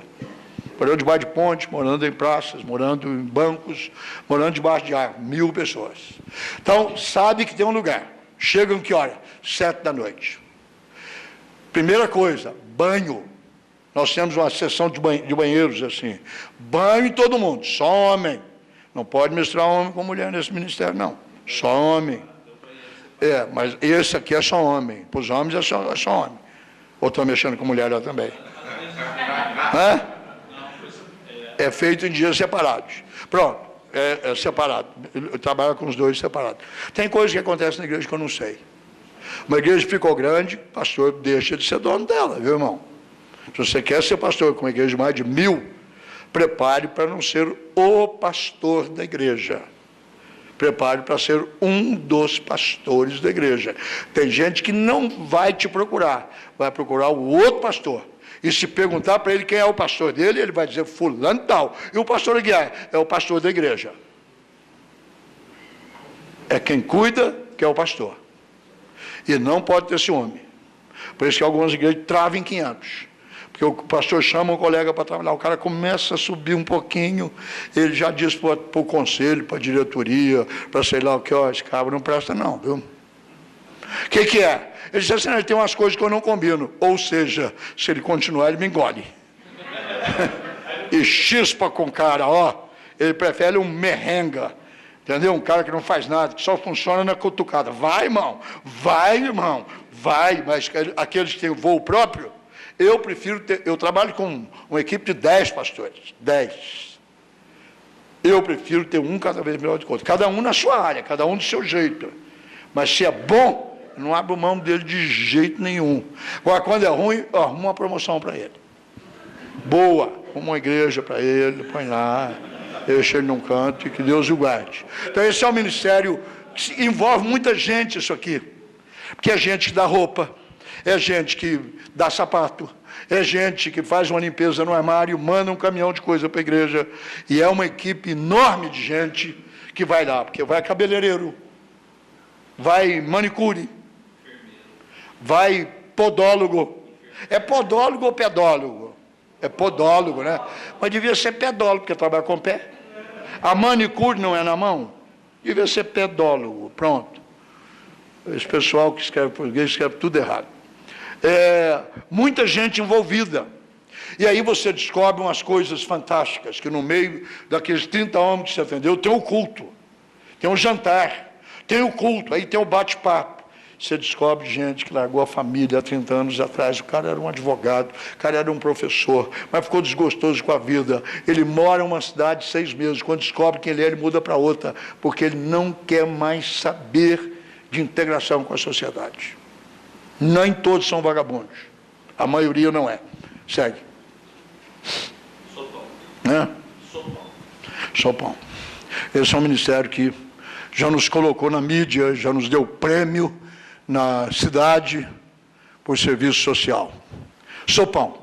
Morando debaixo de ponte, morando em praças, morando em bancos, morando debaixo de árvore. 1000 pessoas. Então, sabe que tem um lugar. Chegam que hora? 7 da noite. Primeira coisa, banho. Nós temos uma sessão de banheiros assim. Banho em todo mundo, só homem. Não pode misturar homem com mulher nesse ministério, não. Só homem. Mas esse aqui é só homem. Para os homens é só homem. Ou estou mexendo com mulher lá também? É feito em dias separados. Pronto, é separado. Eu trabalho com os dois separados. Tem coisas que acontecem na igreja que eu não sei. Uma igreja ficou grande, pastor deixa de ser dono dela, viu, irmão? Se você quer ser pastor com uma igreja de mais de 1000, prepare para não ser o pastor da igreja. Prepare para ser um dos pastores da igreja. Tem gente que não vai te procurar, vai procurar o outro pastor. E se perguntar para ele quem é o pastor dele, ele vai dizer fulano tal. E o pastor aqui é o pastor da igreja. É quem cuida que é o pastor. E não pode ter ciúme. Por isso que algumas igrejas travam em 500. Porque o pastor chama um colega para trabalhar, o cara começa a subir um pouquinho, ele já diz para o conselho, para a diretoria, para sei lá o que, esse cabra não presta não, viu? O que é? Ele diz assim, ele tem umas coisas que eu não combino. Ou seja, se ele continuar, ele me engole. E chispa com o cara, ó. Ele prefere um merrenga. Entendeu? Um cara que não faz nada, que só funciona na cutucada. Vai, irmão. Vai. Mas aqueles que têm voo próprio, eu prefiro ter... Eu trabalho com uma equipe de 10 pastores. 10. Eu prefiro ter um cada vez melhor do que o outro. Cada um na sua área, cada um do seu jeito. Mas se é bom... Não abro mão dele de jeito nenhum. Agora, quando é ruim, arruma uma promoção para ele. Boa. Arruma uma igreja para ele, põe lá, deixa ele num canto e que Deus o guarde. Então, esse é um ministério que envolve muita gente, isso aqui. Porque é gente que dá roupa, é gente que dá sapato, é gente que faz uma limpeza no armário, manda um caminhão de coisa para a igreja. E é uma equipe enorme de gente que vai lá, porque vai cabeleireiro, vai manicure, vai podólogo. É podólogo ou pedólogo? É podólogo, né? Mas devia ser pedólogo, porque trabalha com o pé. A manicure não é na mão? Devia ser pedólogo, pronto. Esse pessoal que escreve português escreve tudo errado. Muita gente envolvida. E aí você descobre umas coisas fantásticas, que no meio daqueles 30 homens que você atendeu, tem o culto, tem o jantar, tem o culto, aí tem o bate-papo. Você descobre gente que largou a família há 30 anos atrás. O cara era um advogado, o cara era um professor, mas ficou desgostoso com a vida. Ele mora em uma cidade 6 meses. Quando descobre quem ele muda para outra, porque ele não quer mais saber de integração com a sociedade. Nem todos são vagabundos. A maioria não é. Segue. Sopão. Esse é um ministério que já nos colocou na mídia, já nos deu prêmio na cidade por serviço social. Sopão.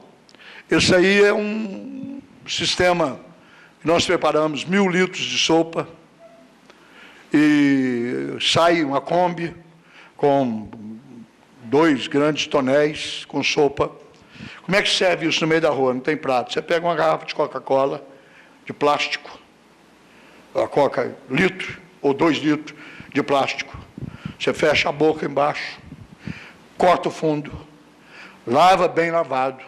Esse aí é um sistema que nós preparamos 1000 litros de sopa e sai uma Kombi com 2 grandes tonéis com sopa. Como é que serve isso no meio da rua? Não tem prato. Você pega uma garrafa de Coca-Cola de plástico, a Coca litro ou 2 litros de plástico. Você fecha a boca embaixo, corta o fundo, lava bem lavado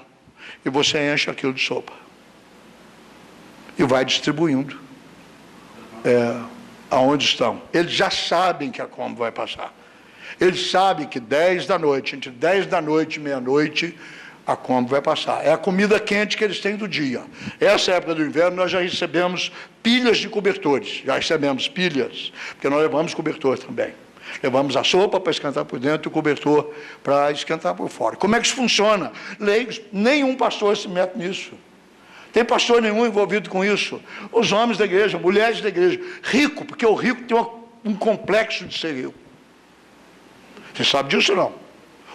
e você enche aquilo de sopa. E vai distribuindo aonde estão. Eles já sabem que a Kombi vai passar. Eles sabem que 10 da noite, entre 10 da noite e meia-noite, a Kombi vai passar. É a comida quente que eles têm do dia. Essa época do inverno nós já recebemos pilhas de cobertores. Já recebemos pilhas, porque nós levamos cobertor também. Levamos a sopa para esquentar por dentro e o cobertor para esquentar por fora. Como é que isso funciona? Leigos, nenhum pastor se mete nisso. Tem pastor nenhum envolvido com isso. Os homens da igreja, mulheres da igreja. Rico, porque o rico tem um complexo de ser rico. Você sabe disso ou não?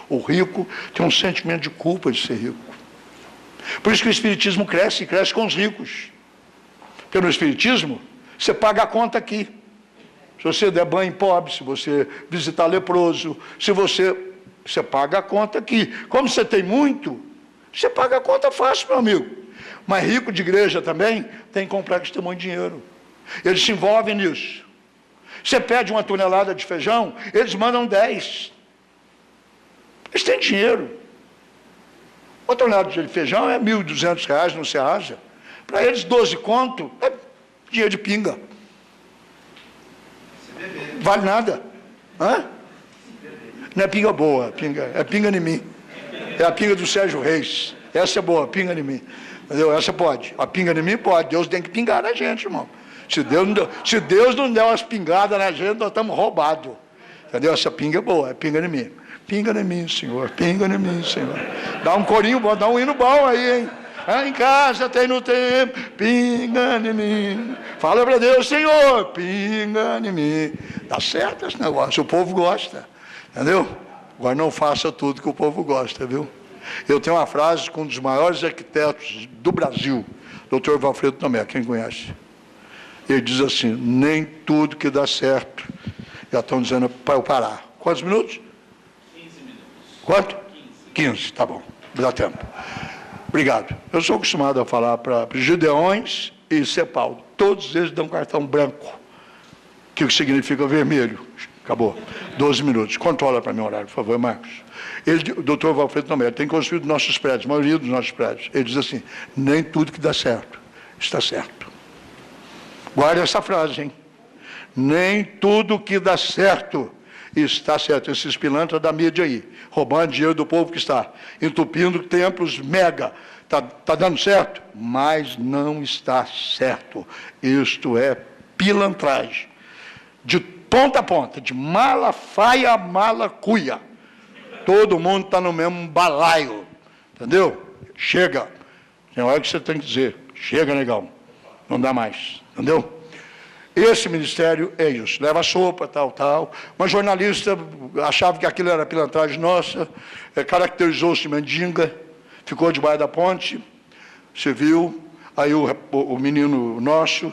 O rico tem um sentimento de culpa de ser rico. Por isso que o espiritismo cresce, e cresce com os ricos. Porque no espiritismo, você paga a conta aqui. Se você der banho em pobre, se você visitar leproso, se você paga a conta aqui. Como você tem muito, você paga a conta fácil, meu amigo. Mas rico de igreja também tem complexo de ter muito dinheiro. Eles se envolvem nisso. Você pede 1 tonelada de feijão, eles mandam 10. Eles têm dinheiro. 1 tonelada de feijão é R$ 1.200 no Ceasa. Para eles, 12 conto é dinheiro de pinga. Vale nada. Hã? Não é pinga boa, é pinga em mim. É a pinga do Sérgio Reis. Essa é boa, pinga em mim. Entendeu? Essa pode. A pinga em mim pode. Deus tem que pingar na gente, irmão. Se Deus não der umas pingadas na gente, nós estamos roubados. Entendeu? Essa pinga é boa, é pinga em mim. Pinga em mim, Senhor. Pinga em mim, Senhor. Dá um corinho bom, dá um hino bom aí, hein? Em casa tem no tempo, pinga em mim. Fala para Deus, Senhor, pinga em mim. Dá certo esse negócio, o povo gosta, entendeu? Agora não faça tudo que o povo gosta, viu? Eu tenho uma frase com um dos maiores arquitetos do Brasil, Dr. Valfredo Tomé, quem conhece? Ele diz assim, nem tudo que dá certo, já estão dizendo para eu parar. Quantos minutos? 15 minutos. Quanto? 15, tá bom, dá tempo. Obrigado. Eu sou acostumado a falar para Gideões e Cepaldo. Todos eles dão cartão branco, que significa vermelho. Acabou. 12 minutos. Controla para mim o horário, por favor, Marcos. Ele, o doutor Valfredo Tomé, tem construído nossos prédios, a maioria dos nossos prédios. Ele diz assim, nem tudo que dá certo está certo. Guarda essa frase, hein? Nem tudo que dá certo está certo. Esses pilantras da mídia aí, roubando dinheiro do povo que está entupindo templos mega. Está dando certo? Mas não está certo. Isto é pilantragem. De ponta a ponta, de Malafaia a Malacuia. Todo mundo está no mesmo balaio. Entendeu? Chega. Tem hora que você tem que dizer, chega, negão. Não dá mais. Entendeu? Esse ministério é isso. Leva sopa, tal, tal. Uma jornalista achava que aquilo era pilantragem nossa, caracterizou-se de mendiga, ficou debaixo da ponte, você viu, aí o menino nosso,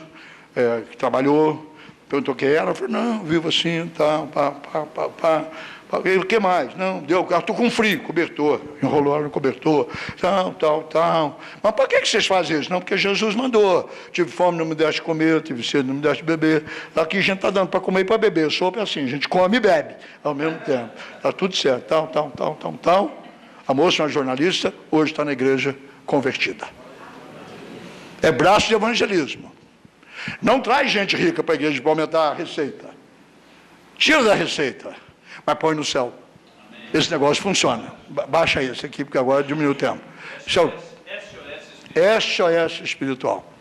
que trabalhou, perguntou quem era, eu falei, não, vivo assim, tal, pá. O que mais? Não, deu, estou com frio, cobertor, enrolou no cobertor, tal. Mas por que vocês fazem isso? Não, porque Jesus mandou. Tive fome, não me deixe comer, tive sede, não me deixe beber. Aqui a gente está dando para comer e para beber. Sopa é assim, a gente come e bebe ao mesmo tempo. Está tudo certo, tal. A moça, uma jornalista, hoje está na igreja convertida. É braço de evangelismo. Não traz gente rica para a igreja para aumentar a receita. Tira da receita. Mas põe no céu. Esse negócio funciona. Baixa esse aqui, porque agora diminui o tempo. SOS espiritual.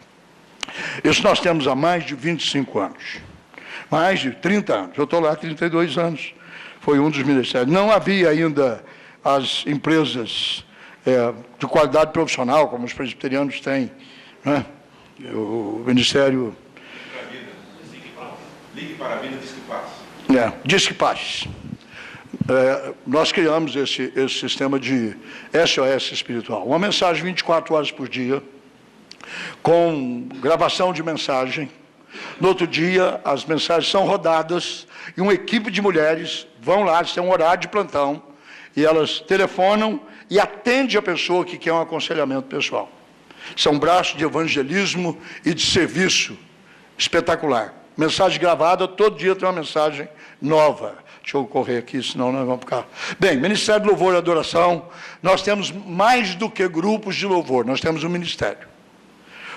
Isso nós temos há mais de 25 anos. Mais de 30 anos. Eu estou lá há 32 anos. Foi um dos ministérios. Não havia ainda as empresas de qualidade profissional, como os presbiterianos têm. Né? O Ministério... Ligue para a vida, diz que paz. Diz que paz. Nós criamos esse sistema de SOS espiritual. Uma mensagem 24 horas por dia, com gravação de mensagem. No outro dia, as mensagens são rodadas e uma equipe de mulheres vão lá, eles têm um horário de plantão, e elas telefonam e atendem a pessoa que quer um aconselhamento pessoal. São braços de evangelismo e de serviço espetacular. Mensagem gravada, todo dia tem uma mensagem nova. Deixa eu correr aqui, senão nós vamos ficar... Bem, Ministério de Louvor e Adoração, nós temos mais do que grupos de louvor, nós temos um ministério.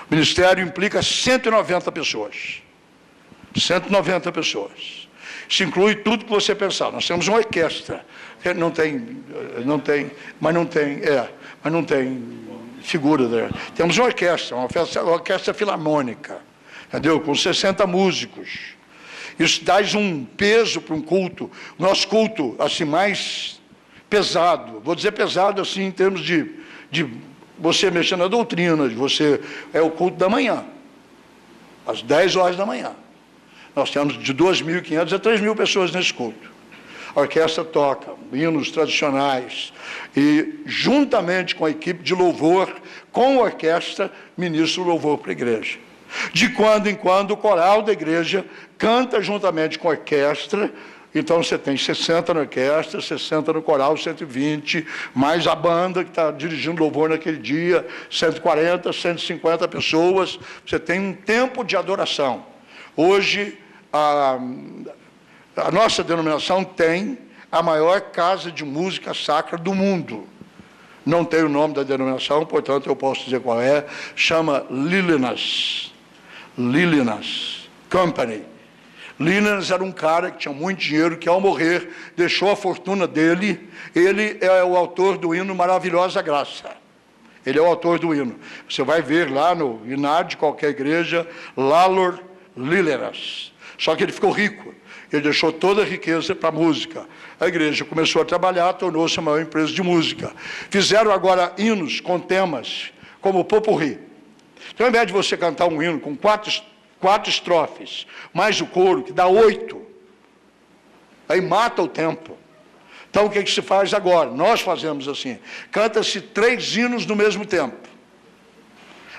O ministério implica 190 pessoas. 190 pessoas. Isso inclui tudo que você pensar. Nós temos uma orquestra. Mas não tem figura. Temos uma orquestra filarmônica, entendeu? Com 60 músicos. Isso dá um peso para um culto. Nosso culto, assim, mais pesado. Vou dizer pesado, assim, em termos de você mexer na doutrina, é o culto da manhã, às 10 horas da manhã. Nós temos de 2.500 a 3.000 pessoas nesse culto. A orquestra toca hinos tradicionais e, juntamente com a equipe de louvor, com a orquestra, ministra o louvor para a igreja. De quando em quando, o coral da igreja canta juntamente com a orquestra. Então, você tem 60 na orquestra, 60 no coral, 120, mais a banda que está dirigindo louvor naquele dia, 140, 150 pessoas. Você tem um tempo de adoração. Hoje, a nossa denominação tem a maior casa de música sacra do mundo. Não tem o nome da denominação, portanto, eu posso dizer qual é. Chama Lilinas Company. Lilinas era um cara que tinha muito dinheiro, que ao morrer deixou a fortuna dele. Ele é o autor do hino Maravilhosa Graça. Ele é o autor do hino. Você vai ver lá no hinário de qualquer igreja, Lalor Lilinas. Só que ele ficou rico. Ele deixou toda a riqueza para a música. A igreja começou a trabalhar, tornou-se a maior empresa de música. Fizeram agora hinos com temas como o Popurrí. Então, ao invés de você cantar um hino com quatro estrofes, mais o coro, que dá 8, aí mata o tempo. Então, o que se faz agora? Nós fazemos assim. Canta-se 3 hinos no mesmo tempo.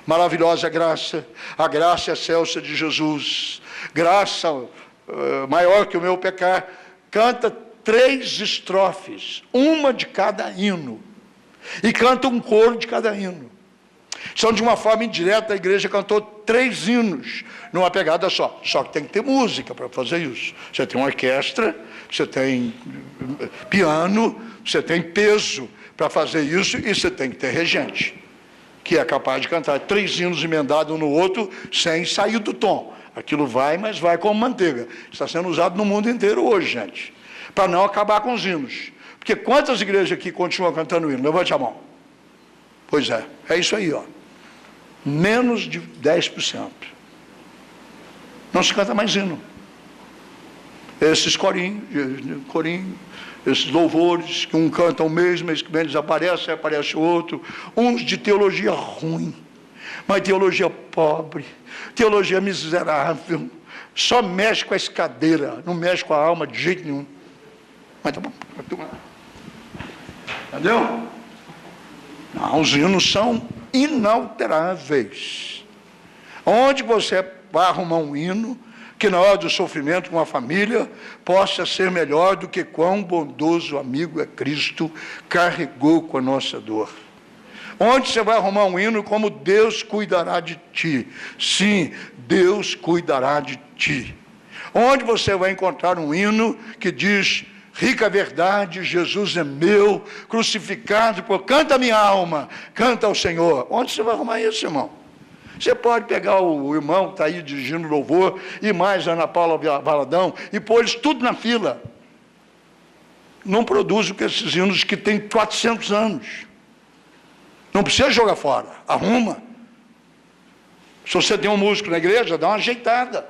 Maravilhosa graça, a graça excelsa de Jesus, graça maior que o meu pecar. Canta 3 estrofes, uma de cada hino. E canta um coro de cada hino. Então, de uma forma indireta, a igreja cantou 3 hinos, numa pegada só. Só que tem que ter música para fazer isso. Você tem uma orquestra, você tem piano, você tem peso para fazer isso, e você tem que ter regente, que é capaz de cantar 3 hinos emendados um no outro, sem sair do tom. Aquilo vai, mas vai como manteiga. Está sendo usado no mundo inteiro hoje, gente, para não acabar com os hinos. Porque quantas igrejas aqui continuam cantando hino? Levante a mão. Pois é isso aí, ó. Menos de 10%. Não se canta mais hino. Esses corinhos, esses louvores, que um canta o mesmo, mês que vem desaparece, aí aparece outro. Uns de teologia ruim, mas teologia pobre, teologia miserável, só mexe com a escadeira, não mexe com a alma de jeito nenhum. Mas tá bom, entendeu? Não, os hinos são inalteráveis. Onde você vai arrumar um hino que na hora do sofrimento com a família possa ser melhor do que quão bondoso amigo é Cristo, carregou com a nossa dor? Onde você vai arrumar um hino como Deus cuidará de ti? Sim, Deus cuidará de ti. Onde você vai encontrar um hino que diz: rica verdade, Jesus é meu, crucificado por... Canta minha alma, canta ao Senhor. Onde você vai arrumar isso, irmão? Você pode pegar o irmão que está aí dirigindo louvor, e mais a Ana Paula Valadão, e pôr eles tudo na fila. Não produz o que esses hinos que têm 400 anos. Não precisa jogar fora, arruma. Se você tem um músico na igreja, dá uma ajeitada.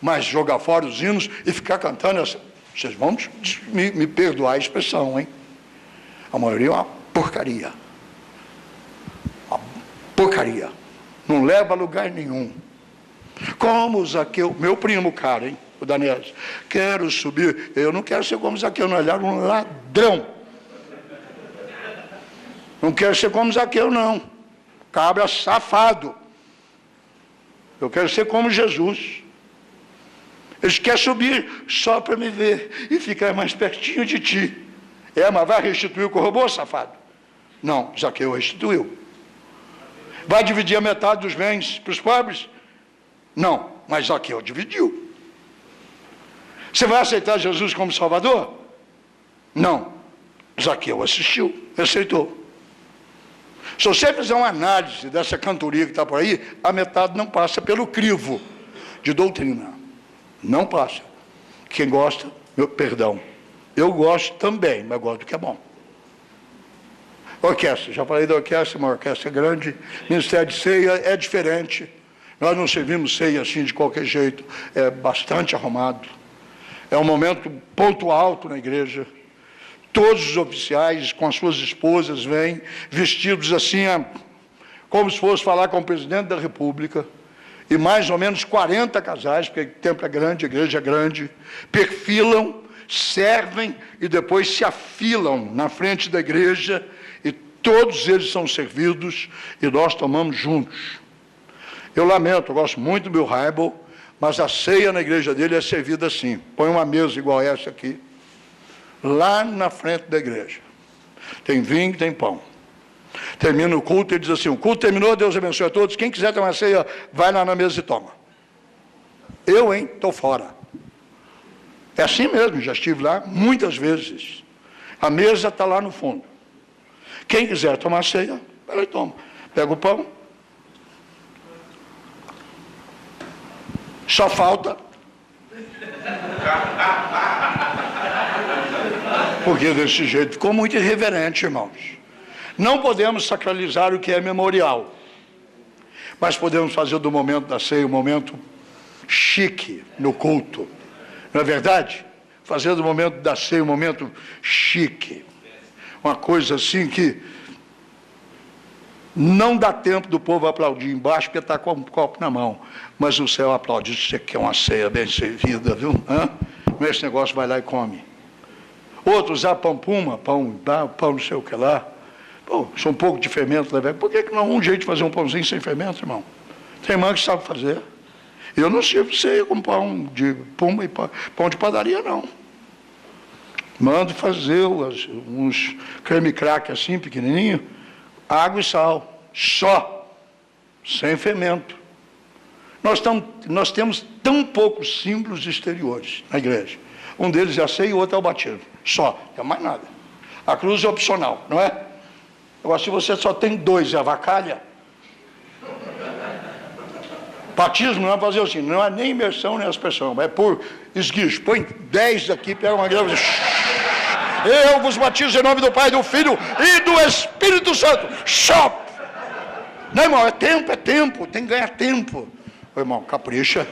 Mas jogar fora os hinos e ficar cantando essa... Vocês vão me perdoar a expressão, hein? A maioria é uma porcaria. Uma porcaria. Não leva a lugar nenhum. Como Zaqueu, meu primo, cara, hein? O Danés. Quero subir. Eu não quero ser como Zaqueu, não. Ele era um ladrão. Não quero ser como Zaqueu, não. Cabra safado. Eu quero ser como Jesus. Eles querem subir só para me ver e ficar mais pertinho de ti. Mas vai restituir o que roubou, safado? Não, Zaqueu restituiu. Vai dividir a metade dos bens para os pobres? Não, mas Zaqueu dividiu. Você vai aceitar Jesus como Salvador? Não, Zaqueu aceitou. Se você fizer uma análise dessa cantoria que está por aí, a metade não passa pelo crivo de doutrina. Não passa. Quem gosta, meu perdão. Eu gosto também, mas gosto do que é bom. Orquestra, já falei da orquestra, uma orquestra grande. Ministério de ceia é diferente. Nós não servimos ceia assim de qualquer jeito. É bastante arrumado. É um momento ponto alto na igreja. Todos os oficiais com as suas esposas vêm vestidos assim, como se fosse falar com o presidente da República. E mais ou menos 40 casais, porque o templo é grande, a igreja é grande, perfilam, servem e depois se afilam na frente da igreja, e todos eles são servidos e nós tomamos juntos. Eu lamento, eu gosto muito do Bill Hybel, mas a ceia na igreja dele é servida assim. Põe uma mesa igual essa aqui, lá na frente da igreja. Tem vinho, tem pão. Termina o culto e diz assim: o culto terminou, Deus abençoe a todos, quem quiser tomar ceia, vai lá na mesa e toma. Eu, estou fora. É assim mesmo, já estive lá muitas vezes. A mesa está lá no fundo. Quem quiser tomar ceia, vai lá e toma. Pega o pão. Só falta. Porque desse jeito ficou muito irreverente, irmãos. Não podemos sacralizar o que é memorial, mas podemos fazer do momento da ceia um momento chique no culto. Não é verdade? Fazer do momento da ceia um momento chique. Uma coisa assim que não dá tempo do povo aplaudir embaixo, porque está com um copo na mão. Mas o céu aplaude. Você quer uma ceia bem servida, viu? Esse negócio vai lá e come. Outros usar pão puma, pão não sei o que lá. Pô, só um pouco de fermento, né? Por que não há um jeito de fazer um pãozinho sem fermento, irmão? Tem irmã que sabe fazer. Eu não sirvo você com pão de puma e pão de padaria, não. Mando fazer uns creme crack assim, pequenininho, água e sal, só, sem fermento. Nós temos tão poucos símbolos exteriores na igreja. Um deles é a ceia e o outro é o batismo. Só, não é mais nada. A cruz é opcional, não é? Agora, se você só tem 2 e avacalha, batismo não é fazer assim, não é nem imersão nem aspersão, é por esguicho. Põe 10 aqui, pega uma grama e diz: eu vos batizo em nome do Pai, do Filho e do Espírito Santo. Shop! Não, irmão, é tempo, tem que ganhar tempo. Ô, irmão, capricha.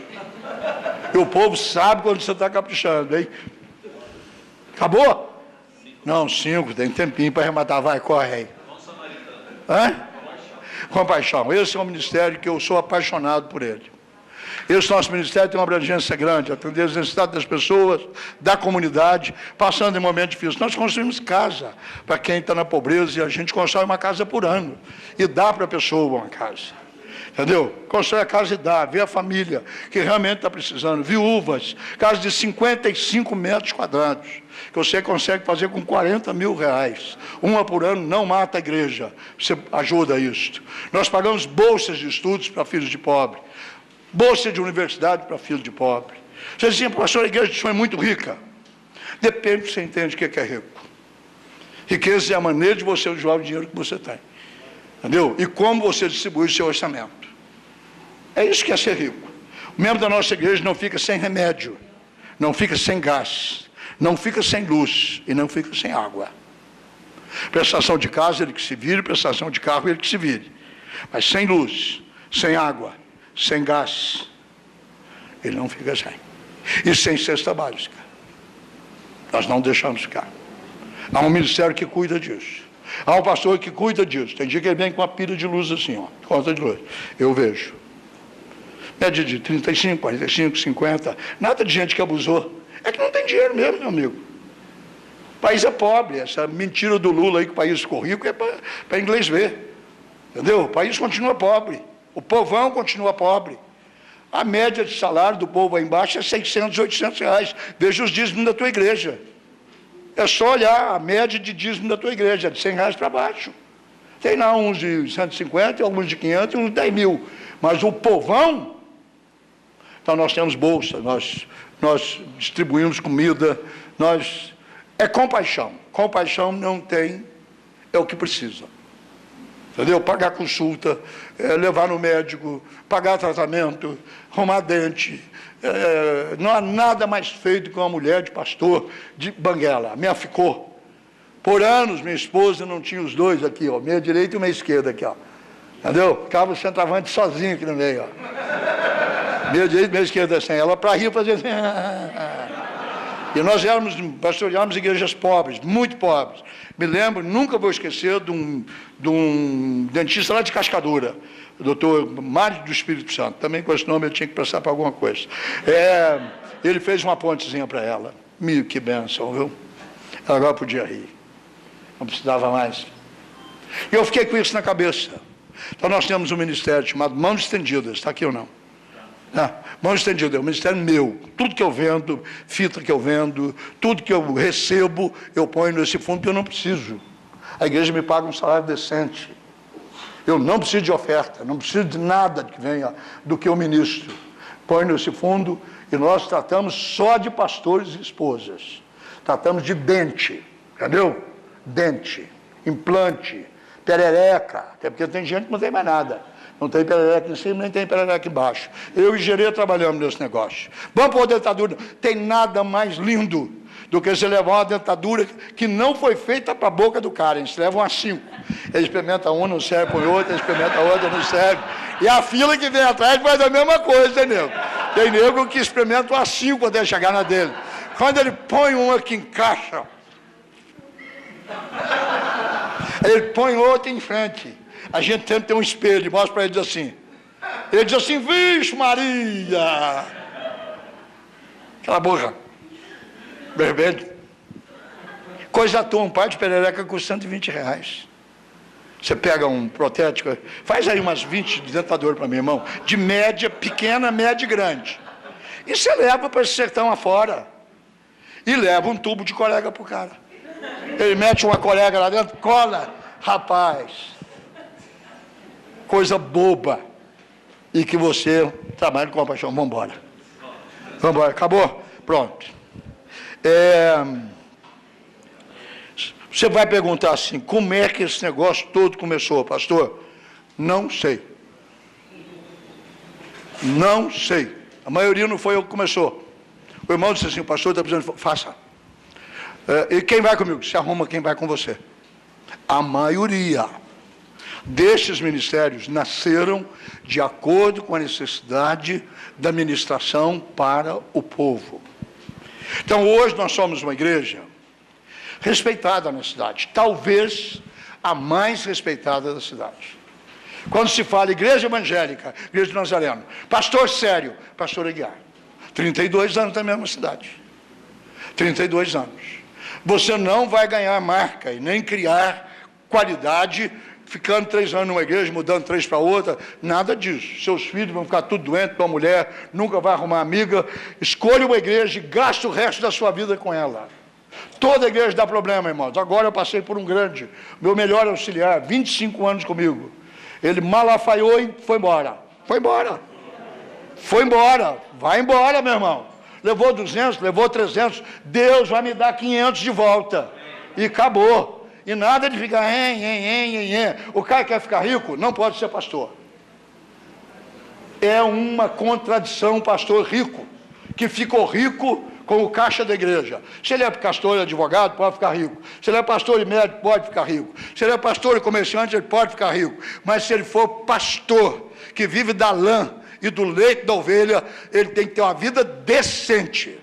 E o povo sabe quando você está caprichando, hein? Acabou? Não, 5, tem tempinho para arrematar. Vai, corre aí. Hã? Compaixão. Esse é um ministério que eu sou apaixonado por ele. Esse nosso ministério tem uma abrangência grande, atender as necessidades das pessoas, da comunidade, passando em momentos difíceis. Nós construímos casa para quem está na pobreza, e a gente constrói uma casa por ano. E dá para a pessoa uma casa. Entendeu? Constrói a casa e dá, vê a família que realmente está precisando, viúvas, casa de 55 metros quadrados, que você consegue fazer com 40 mil reais. Uma por ano não mata a igreja, você ajuda isso. Nós pagamos bolsas de estudos para filhos de pobre, bolsa de universidade para filhos de pobre. Você dizia, pastor, a igreja é muito rica. Depende se você entende o que é rico. Riqueza é a maneira de você usar o dinheiro que você tem. Entendeu? E como você distribui o seu orçamento. É isso que é ser rico. O membro da nossa igreja não fica sem remédio, não fica sem gás, não fica sem luz e não fica sem água. Prestação de casa, ele que se vire, prestação de carro, ele que se vire. Mas sem luz, sem água, sem gás, ele não fica sem. E sem cesta básica. Nós não deixamos ficar. Há um ministério que cuida disso. Há um pastor que cuida disso. Tem dia que ele vem com uma pilha de luz assim, ó, conta de luz. Eu vejo. Média de 35, 45, 50. Nada de gente que abusou. É que não tem dinheiro mesmo, meu amigo. O país é pobre. Essa mentira do Lula aí que o país ficou rico é para inglês ver. Entendeu? O país continua pobre. O povão continua pobre. A média de salário do povo aí embaixo é 600, 800 reais. Veja os dízimos da tua igreja. É só olhar a média de dízimo da tua igreja, é de 100 reais para baixo. Tem lá uns de 150, alguns de 500 e uns de 10 mil. Mas o povão, então nós temos bolsa, nós distribuímos comida, é compaixão. Compaixão não tem, é o que precisa. Entendeu? Pagar consulta, levar no médico, pagar tratamento, arrumar dente. Não há nada mais feito que uma mulher de pastor de Banguela. A minha ficou. Por anos, minha esposa não tinha os dois aqui, ó, meia direita e uma esquerda aqui, ó. Entendeu? Ficava o centroavante sozinho aqui no meio, ó. Meia direita e meia esquerda sem ela, para rir, fazia assim. E nós pastoreávamos igrejas pobres, muito pobres. Me lembro, nunca vou esquecer de um dentista lá de Cascadura, o doutor Mário do Espírito Santo, também com esse nome eu tinha que prestar para alguma coisa. Ele fez uma pontezinha para ela. Que bênção, viu? Ela agora podia rir. Não precisava mais. E eu fiquei com isso na cabeça. Então nós temos um ministério chamado Mãos Estendidas, está aqui ou não? Mãos Estendidas, é um ministério meu. Tudo que eu vendo, fita que eu vendo, tudo que eu recebo, eu ponho nesse fundo que eu não preciso. A igreja me paga um salário decente. Eu não preciso de oferta, não preciso de nada que venha do que eu ministro. Põe nesse fundo e nós tratamos só de pastores e esposas. Tratamos de dente, entendeu? Dente, implante, perereca, até porque tem gente que não tem mais nada. Não tem perereca em cima, nem tem perereca embaixo. Eu e Gerê trabalhamos nesse negócio. Vamos pôr dentadura. Tem nada mais lindo do que você levar uma dentadura que não foi feita para a boca do cara. Eles levam as 5. Ele experimenta uma, não serve, põe outra, experimenta outra, não serve. E a fila que vem atrás faz a mesma coisa, tem nego. Tem nego que experimenta as 5 até chegar na dele. Quando ele põe uma que encaixa, ele põe outra em frente. A gente tenta ter um espelho e mostra para ele assim. Ele diz assim, vixe Maria! Aquela boca vermelha. Coisa à toa, um par de perereca custa R$120. Você pega um protético, faz aí umas 20 de dentador para mim, irmão, de média, pequena, média e grande. E você leva para esse sertão afora. E leva um tubo de colega pro cara. Ele mete uma colega lá dentro, cola, rapaz. Coisa boba. E que você trabalha com a paixão. Vamos embora. Vamos embora. Acabou? Pronto. Você vai perguntar assim, como é que esse negócio todo começou, pastor? Não sei. Não sei. A maioria não foi eu que começou. O irmão disse assim, o pastor está precisando, faça. E quem vai comigo? Se arruma quem vai com você. A maioria destes ministérios nasceram de acordo com a necessidade da ministração para o povo. Então hoje nós somos uma igreja respeitada na cidade, talvez a mais respeitada da cidade. Quando se fala igreja evangélica, igreja de Nazareno, pastor sério, pastor Aguiar, 32 anos na mesma cidade, 32 anos. Você não vai ganhar marca e nem criar qualidade ficando 3 anos numa igreja, mudando 3 para outra, nada disso. Seus filhos vão ficar tudo doentes, tua mulher nunca vai arrumar amiga. Escolha uma igreja e gaste o resto da sua vida com ela. Toda igreja dá problema, irmãos. Agora eu passei por um grande, meu melhor auxiliar, 25 anos comigo. Ele malafaiou e foi embora. Foi embora. Foi embora. Vai embora, meu irmão. Levou 200, levou 300. Deus vai me dar 500 de volta. E acabou. E nada de ficar, O cara quer ficar rico? Não pode ser pastor. É uma contradição, pastor rico, que ficou rico com o caixa da igreja. Se ele é pastor e advogado, pode ficar rico. Se ele é pastor e médico, pode ficar rico. Se ele é pastor e comerciante, ele pode ficar rico. Mas se ele for pastor, que vive da lã e do leite da ovelha, ele tem que ter uma vida decente.